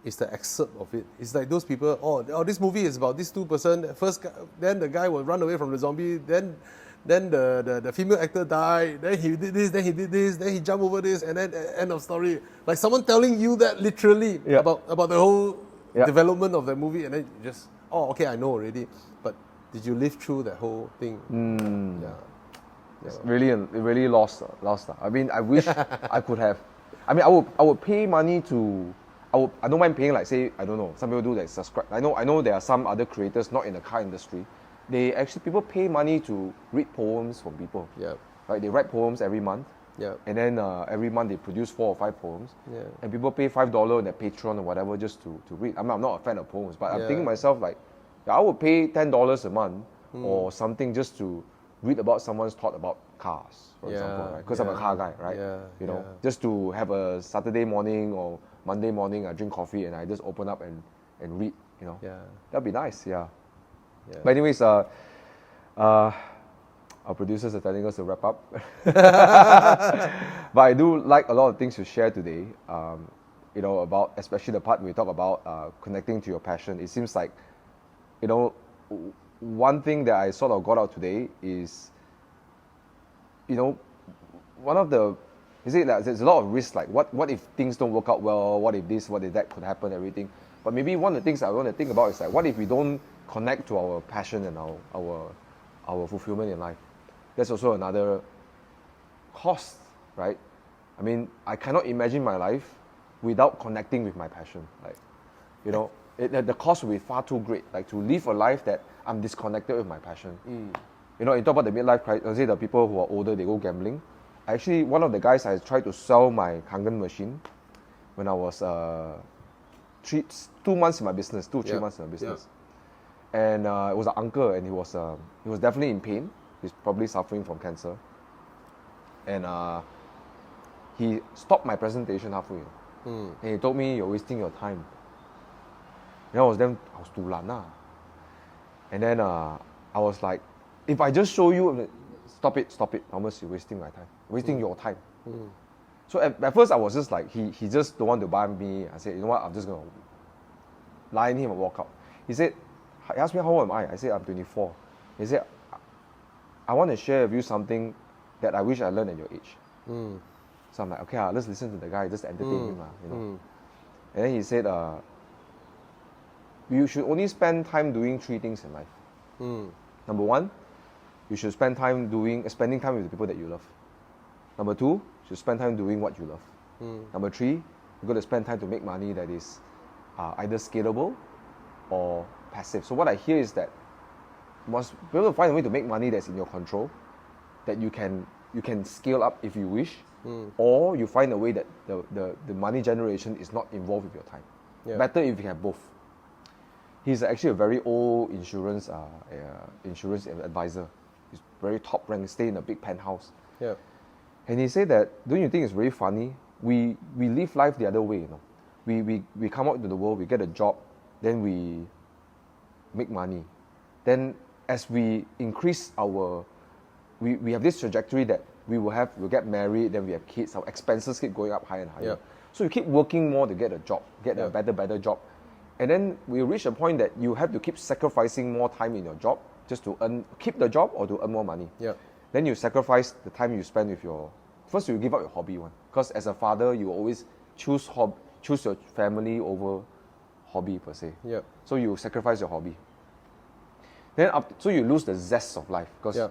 B: is the excerpt of it. It's like those people, this movie is about this 2%. First, then the guy will run away from the zombie. Then the female actor died. Then he did this. Then he did this. Then he jumped over this. And then end of story. Like someone telling you that literally about the whole development of the movie, and then you just okay, I know already. But did you live through that whole thing?
A: It's really lost. I mean, I wish I could have. I mean, I would pay money to. I don't mind paying, like, say, I don't know, some people do like subscribe. I know there are some other creators not in the car industry. People pay money to read poems from people.
B: Yeah.
A: Right? They write poems every month.
B: Yeah.
A: And then every month they produce 4 or 5 poems.
B: Yeah.
A: And people pay $5 on their Patreon or whatever just to read. I'm not a fan of poems, but I'm thinking myself like, I would pay $10 a month or something just to read about someone's thought about cars, for example, right? Because I'm a car guy, right? Just to have a Saturday morning or Monday morning, I drink coffee and I just open up and read, That'd be nice, But anyways, our producers are telling us to wrap up. But I do like a lot of things you shared today, about, especially the part we talk about connecting to your passion. It seems like, one thing that I sort of got out today is, one of the, there's a lot of risk, like what if things don't work out well, what if this, what if that could happen, everything. But maybe one of the things I want to think about is like, what if we don't connect to our passion and our fulfillment in life? That's also another cost, right? I mean, I cannot imagine my life without connecting with my passion. Like, the cost will be far too great. Like to live a life that I'm disconnected with my passion. You talk about the midlife crisis. I say the people who are older, they go gambling. Actually, one of the guys, I tried to sell my Kangen machine when I was 2 months in my business, 2 or 3 months in my business. And it was an uncle, and he was definitely in pain. He's probably suffering from cancer. And he stopped my presentation halfway. And he told me, "You're wasting your time." And I was too lan. And then I was like, if I just show you, stop it, Thomas, you're wasting my time, wasting your time. So at first I was just like, he just don't want to buy me. I said, you know what, I'm just going to line him and walk out. He asked me, how old am I? I said, I'm 24. He said, I want to share with you something that I wish I learned at your age. So I'm like, okay, let's listen to the guy, just entertain him. And then he said, you should only spend time doing 3 things in life. Number 1, you should spending time with the people that you love. Number 2, you should spend time doing what you love. Number 3, you're going to spend time to make money that is either scalable or passive. So what I hear is that you must be able to find a way to make money that's in your control, that you can scale up if you wish, or you find a way that the money generation is not involved with your time. Better if you have both. He's actually a very old insurance advisor. He's very top ranked, stay in a big penthouse. And he said that, don't you think it's very funny? We live life the other way, you know. We come out into the world, we get a job, then we make money. Then as we increase we have this trajectory that we'll get married, then we have kids, our expenses keep going up higher and higher. So you keep working more to get a job, get a better job. And then we reach a point that you have to keep sacrificing more time in your job just to keep the job or to earn more money. Then you sacrifice the time you spend with first you give up your hobby one. Because as a father, you always choose your family over hobby per se. So you sacrifice your hobby. Then so you lose the zest of life. Because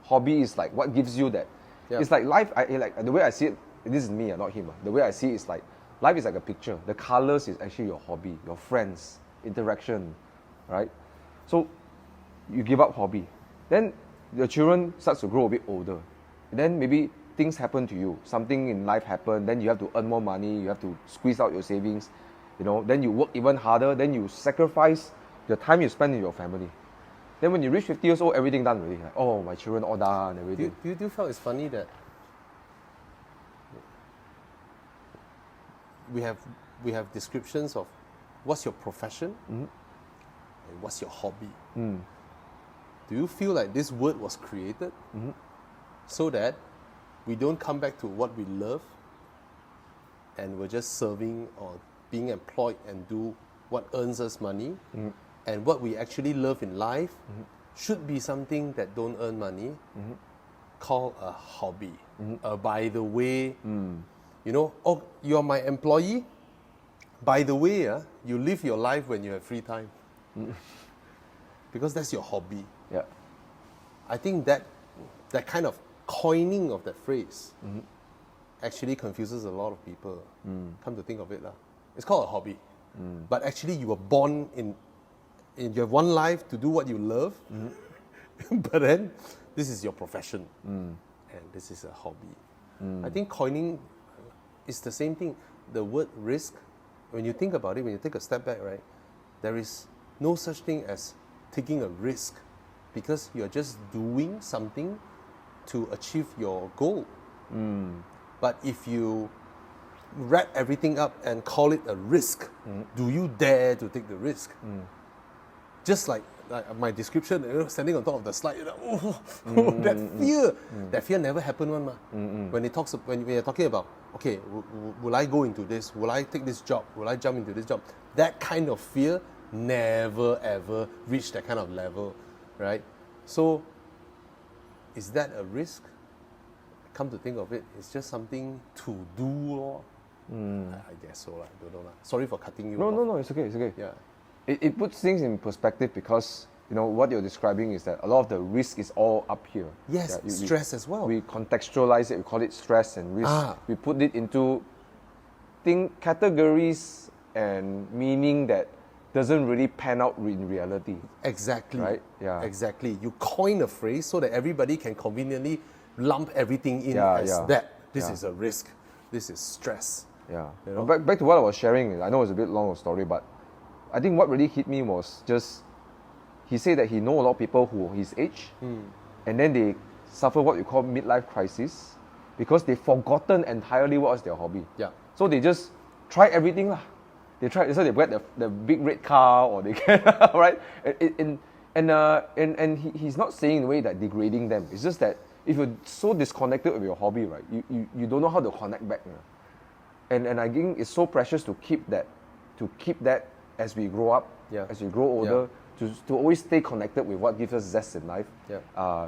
A: hobby is like what gives you that. It's like life, the way I see it, this is me, not him. The way I see it is like, life is like a picture. The colors is actually your hobby, your friends, interaction, right? So you give up hobby. Then your children starts to grow a bit older. And then maybe things happen to you. Something in life happen. Then you have to earn more money. You have to squeeze out your savings. Then you work even harder. Then you sacrifice the time you spend with your family. Then when you reach 50 years old, everything done already. Like, oh, my children all done, everything.
B: Do you feel it's funny that we have descriptions of what's your profession and what's your hobby? Do you feel like this word was created so that we don't come back to what we love and we're just serving or being employed and do what earns us money, and what we actually love in life should be something that don't earn money, called a hobby. By the way, oh, you're my employee. By the way, you live your life when you have free time. Because that's your hobby. I think that kind of coining of that phrase actually confuses a lot of people. Come to think of it, it's called a hobby. But actually you were born you have one life to do what you love, but then this is your profession, and this is a hobby. I think coining is the same thing. The word risk, when you think about it, when you take a step back, right, there is no such thing as taking a risk, because you're just doing something to achieve your goal. But if you wrap everything up and call it a risk, do you dare to take the risk? Just like my description, standing on top of the slide, that fear never happened one. When you're talking about, okay, will I go into this? Will I take this job? Will I jump into this job? That kind of fear never ever reached that kind of level, right? So, is that a risk? Come to think of it, it's just something to do. I guess so. I don't know. Sorry for cutting you off.
A: No, it's okay. Yeah. It puts things in perspective, because what you're describing is that a lot of the risk is all up here.
B: Yes, stress as well.
A: We contextualize it, we call it stress and risk. We put it into categories and meaning that doesn't really pan out in reality.
B: Exactly.
A: Right? Yeah.
B: Exactly. You coin a phrase so that everybody can conveniently lump everything in as that. This is a risk. This is stress.
A: Yeah. Back to what I was sharing. I know it's a bit long a story, but I think what really hit me was just, he said that he know a lot of people who his age, and then they suffer what you call midlife crisis, because they've forgotten entirely what was their hobby. So they just try everything lah. They get the big red car, or they get right. And he's not saying in a way that degrading them. It's just that if you're so disconnected with your hobby, right, you don't know how to connect back. And I think it's so precious to keep that as we grow up, as we grow older, to always stay connected with what gives us zest in life.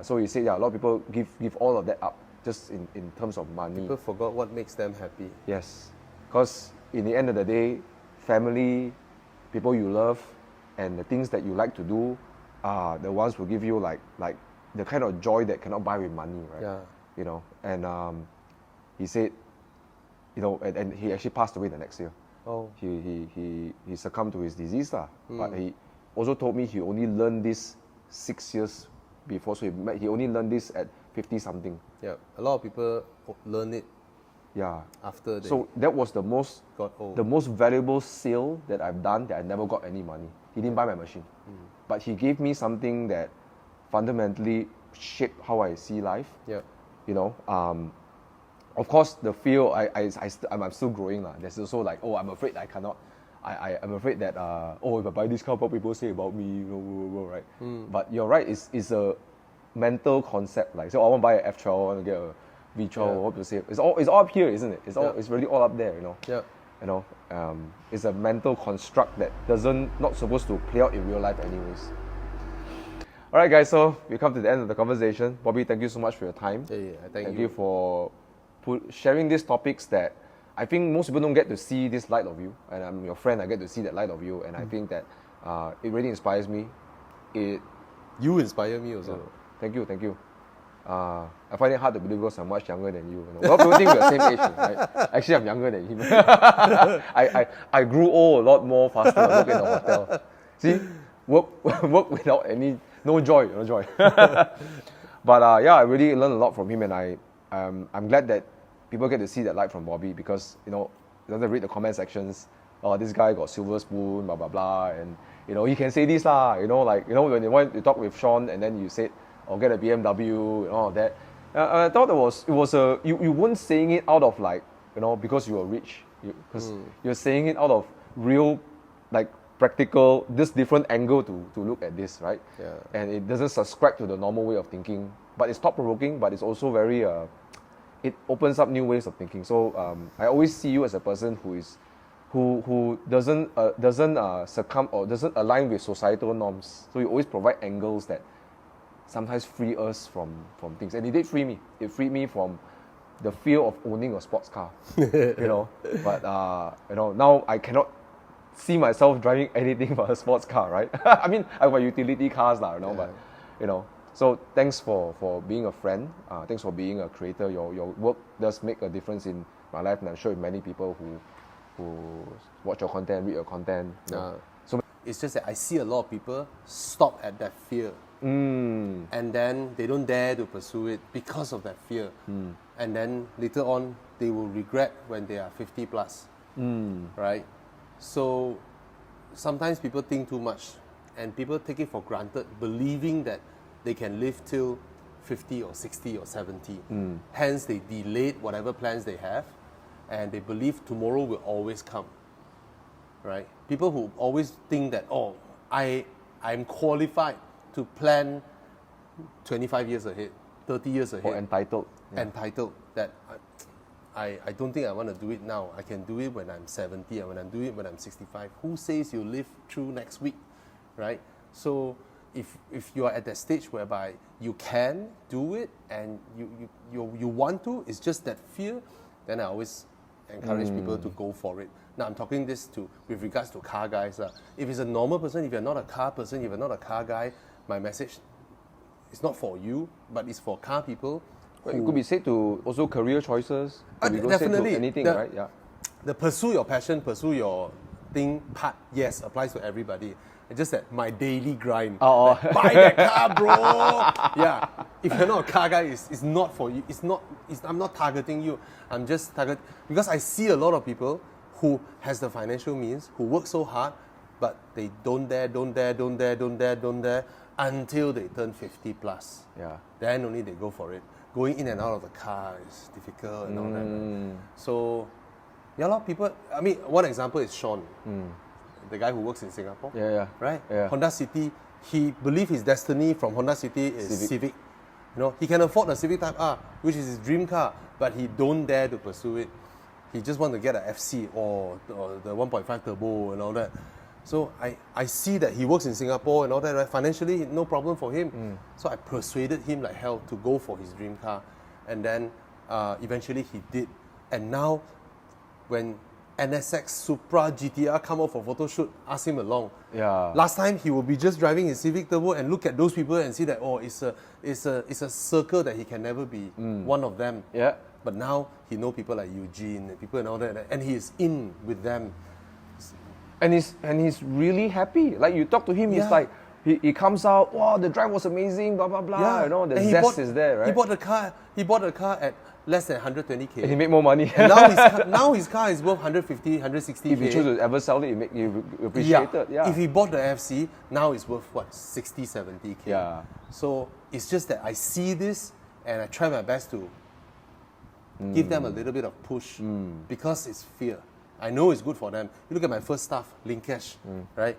A: So he said, a lot of people give all of that up just in terms of money.
B: People forgot what makes them happy.
A: Yes, because in the end of the day, family, people you love, and the things that you like to do are the ones who give you like the kind of joy that cannot buy with money, right?
B: Yeah.
A: You know, and he said, you know, and he actually passed away the next year.
B: Oh.
A: He succumbed to his disease, but he also told me he only learned this 6 years before, so he only learned this at 50 something.
B: Yeah, a lot of people learn it.
A: Yeah.
B: After they
A: so that was the most
B: got
A: valuable sale that I've done that I never got any money. He didn't buy my machine, but he gave me something that fundamentally shaped how I see life.
B: Yeah.
A: You know, of course the fear I'm still growing lah. There's also like, oh, I'm afraid I cannot. I'm afraid that if I buy this car, what people say about me, you know, right? But you're right. It's a mental concept. Like, so I want to buy an F12, I want to get a V12. What to say? It's all up here, isn't it? It's really all up there, you know.
B: Yeah.
A: You know, it's a mental construct that not supposed to play out in real life, anyways. All right, guys. So we come to the end of the conversation. Bobby, thank you so much for your time.
B: Thank
A: you for sharing these topics that I think most people don't get to see this light of you, and I'm your friend. I get to see that light of you, and I think that it really inspires me.
B: You inspire me also.
A: Thank you. I find it hard to believe because I'm much younger than you. A lot of people think we're the same age, right? Actually, I'm younger than him. I grew old a lot more faster. I work in the hotel. See, work without no joy. But I really learned a lot from him, and I'm glad that people get to see that light from Bobby, because you doesn't read the comment sections. Oh, this guy got silver spoon, blah blah blah, and he can say this lah. When you want to talk with Sean, and then you said, "Oh, get a BMW," and all of that. I thought it was you weren't saying it out of like because you were rich, because you're saying it out of real like practical, this different angle to look at this, right?
B: Yeah.
A: And it doesn't subscribe to the normal way of thinking, but it's thought-provoking, but it's also very it opens up new ways of thinking. So I always see you as a person who doesn't succumb or doesn't align with societal norms. So you always provide angles that sometimes free us from things, and it did free me. It freed me from the fear of owning a sports car, But now I cannot see myself driving anything but a sports car, right? I mean, I have utility cars, but So thanks for being a friend. Thanks for being a creator. Your work does make a difference in my life, and I'm sure many people who watch your content, read your content.
B: So it's just that I see a lot of people stop at that fear. And then they don't dare to pursue it because of that fear. And then later on, they will regret when they are 50 plus. Right? So sometimes people think too much, and people take it for granted, believing that they can live till 50 or 60 or 70. Hence, they delayed whatever plans they have, and they believe tomorrow will always come. Right? People who always think that, I'm qualified to plan 25 years ahead, 30 years ahead.
A: Or entitled.
B: Entitled. That I don't think I want to do it now. I can do it when I'm 70, and when I'm doing it when I'm 65. Who says you live through next week, right? So if you are at that stage whereby you can do it and you want to, it's just that fear, then I always encourage people to go for it. Now I'm talking this with regards to car guys. If it's a normal person, if you're not a car person, if you're not a car guy, my message is not for you, but it's for car people.
A: It could be said to also career choices.
B: Definitely.
A: Anything, right? Yeah.
B: The pursue your passion, pursue your thing part, yes, applies to everybody. It's just that my daily grind. Buy that car, bro! Yeah. If you're not a car guy, it's not for you. I'm not targeting you. I'm just targeting, because I see a lot of people who has the financial means, who work so hard, but they don't dare until they turn 50 plus.
A: Yeah.
B: Then only they go for it. Going in and out of the car is difficult and all that. So, yeah, a lot of people. I mean, one example is Sean, the guy who works in Singapore.
A: Yeah.
B: Right?
A: Yeah.
B: Honda City, he believes his destiny from Honda City is Civic. He can afford a Civic Type R, which is his dream car, but he don't dare to pursue it. He just wants to get an FC or the 1.5 turbo and all that. So I see that he works in Singapore and all that, right? Financially, no problem for him. So I persuaded him like hell to go for his dream car. And then eventually he did. And now when NSX Supra GTR come out for photo shoot, ask him along.
A: Yeah.
B: Last time he would be just driving his Civic Turbo and look at those people and see that, oh, it's a circle that he can never be one of them.
A: Yeah.
B: But now he know people like Eugene and people and all that, and he is in with them.
A: And he's really happy. Like you talk to him, he's
B: Yeah.
A: like he comes out, wow, the drive was amazing, blah blah blah. You know, the
B: And
A: zest is there, right?
B: He bought the car at less than 120k.
A: And he made more money.
B: And now his car is worth 150, 160k.
A: If you choose to ever sell it, you appreciate it. Yeah.
B: If he bought the FC, now it's worth what, 60, 70k.
A: Yeah.
B: So it's just that I see this and I try my best to give them a little bit of push because it's fear. I know it's good for them. You look at my first staff, Linkesh, right?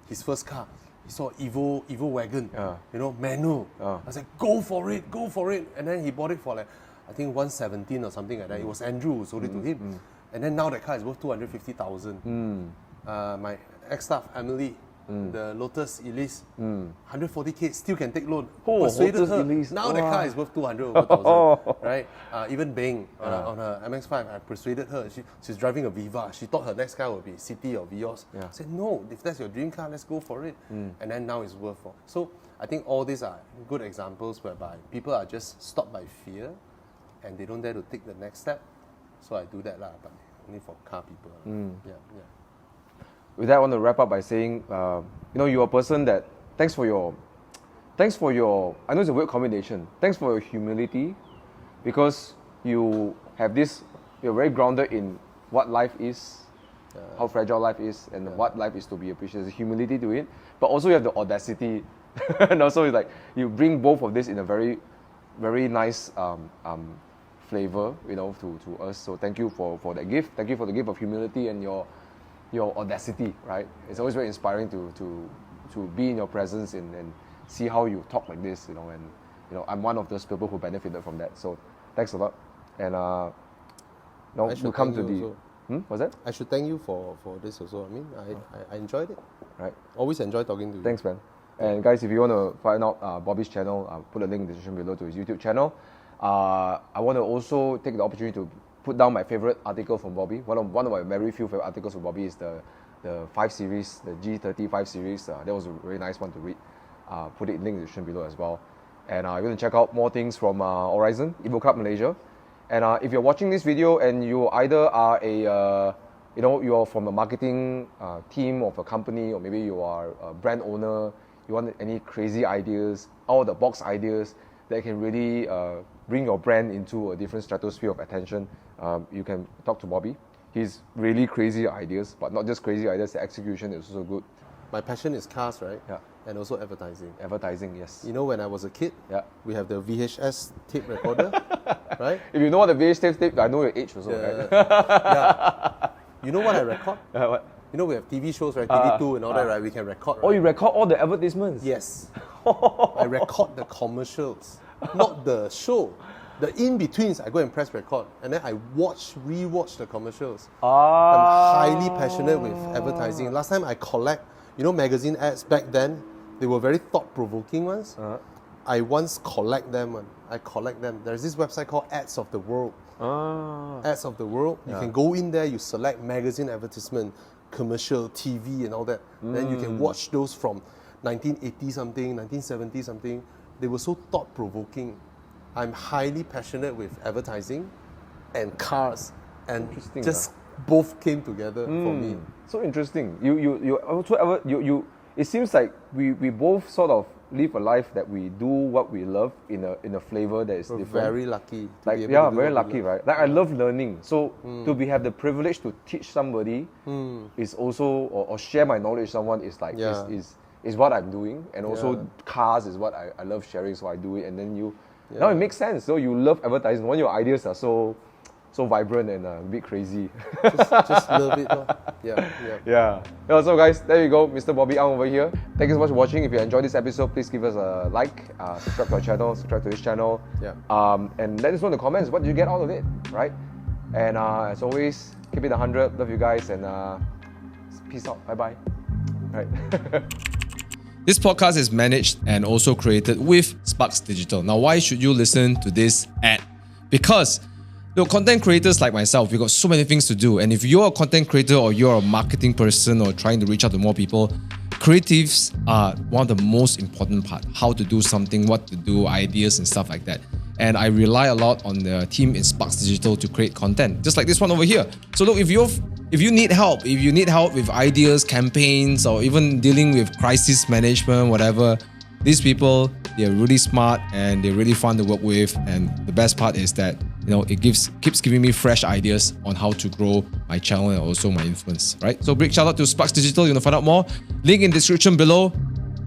B: His first car, he saw Evo wagon, you know, manual. I was like, go for it. And then he bought it for like, I think 117 or something like that. It was Andrew who sold it to him. And then now that car is worth 250,000. My ex-staff, Emily, the Lotus Elise, 140k, still can take loan. Persuaded
A: Lotus
B: her.
A: Elise.
B: Now the car is worth 200,000, right? Even Bing, on her MX-5, I persuaded her. She's driving a Viva. She thought her next car would be City or Vios. I said, no, if that's your dream car, let's go for it. And then now it's worth for. So I think all these are good examples whereby people are just stopped by fear and they don't dare to take the next step. So I do that, but only for car people. Yeah.
A: With that, I want to wrap up by saying, you're a person that, thanks for your, I know it's a weird combination, thanks for your humility, because you have this, you're very grounded in what life is, how fragile life is, and what life is to be appreciated. There's a humility to it, but also you have the audacity, and also it's like, you bring both of this in a very, very nice flavor, to us. So thank you for that gift. Thank you for the gift of humility and your audacity, right? It's always very inspiring to be in your presence and see how you talk like this, and I'm one of those people who benefited from that. So thanks a lot. And we come to the what's that?
B: I should thank you for this also. I mean, I enjoyed it.
A: Right.
B: Always enjoy talking to you.
A: Thanks, man. And guys, if you want to find out Bobby's channel, I'll put a link in the description below to his YouTube channel. I want to also take the opportunity to put down my favorite article from Bobby. One of my very few favorite articles from Bobby is the 5 series, the G30 5 series. That was a very nice one to read. Put it in link in the description below as well. And you're going to check out more things from Aurizn, Evo Club Malaysia. And if you're watching this video and you either are you're from a marketing team of a company, or maybe you are a brand owner, you want any crazy ideas, out of the box ideas that can really bring your brand into a different stratosphere of attention, you can talk to Bobby. He's really crazy ideas, but not just crazy ideas, the execution is also good.
B: My passion is cars, right?
A: Yeah.
B: And also advertising.
A: Advertising, yes.
B: You know, when I was a kid,
A: we
B: have the VHS tape recorder, right?
A: If you know what the VHS tape, I know your age also, right?
B: Yeah. You know what I record?
A: What?
B: You know, we have TV shows, right? TV2 and all that, right? We can record.
A: Oh,
B: right?
A: you record all the advertisements?
B: Yes. I record the commercials, not the show. The in-betweens, I go and press record. And then I rewatch the commercials. I'm highly passionate with advertising. Last time I collect, magazine ads back then, they were very thought-provoking ones. I once collect them. I collect them. There's this website called Ads of the World. Ads of the World. You can go in there, you select magazine advertisement, commercial, TV and all that. Then you can watch those from 1980 something, 1970 something. They were so thought-provoking. I'm highly passionate with advertising and cars, and just both came together for me.
A: So interesting. You it seems like we both sort of live a life that we do what we love in a flavor that is different.
B: Very lucky.
A: Very lucky, right? Like I love learning. So to have the privilege to teach somebody is also or share my knowledge with someone is like is what I'm doing, and also cars is what I love sharing, so I do it. And then now it makes sense. So you love advertising. When your ideas are so vibrant and a bit crazy.
B: just love it.
A: Yeah. So guys, there you go, Mr. Bobby Ang over here. Thank you so much for watching. If you enjoyed this episode, please give us a like, subscribe to our channel, subscribe to his channel. And let us know in the comments, what did you get out of it, right? And as always, keep it 100. Love you guys, and peace out. Bye-bye. right?
C: This podcast is managed and also created with Sparks Digital. Now, why should you listen to this ad? Because content creators like myself, we got so many things to do. And if you're a content creator or you're a marketing person or trying to reach out to more people, creatives are one of the most important part. How to do something, what to do, ideas and stuff like that. And I rely a lot on the team in Sparks Digital to create content, just like this one over here. So look, if you need help with ideas, campaigns, or even dealing with crisis management, whatever, these people, they're really smart and they're really fun to work with. And the best part is that it keeps giving me fresh ideas on how to grow my channel and also my influence, right? So big shout out to Sparks Digital. You want to find out more? Link in the description below,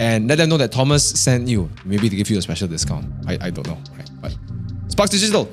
C: and let them know that Thomas sent you, maybe to give you a special discount. I don't know, right? But Sparks Digital,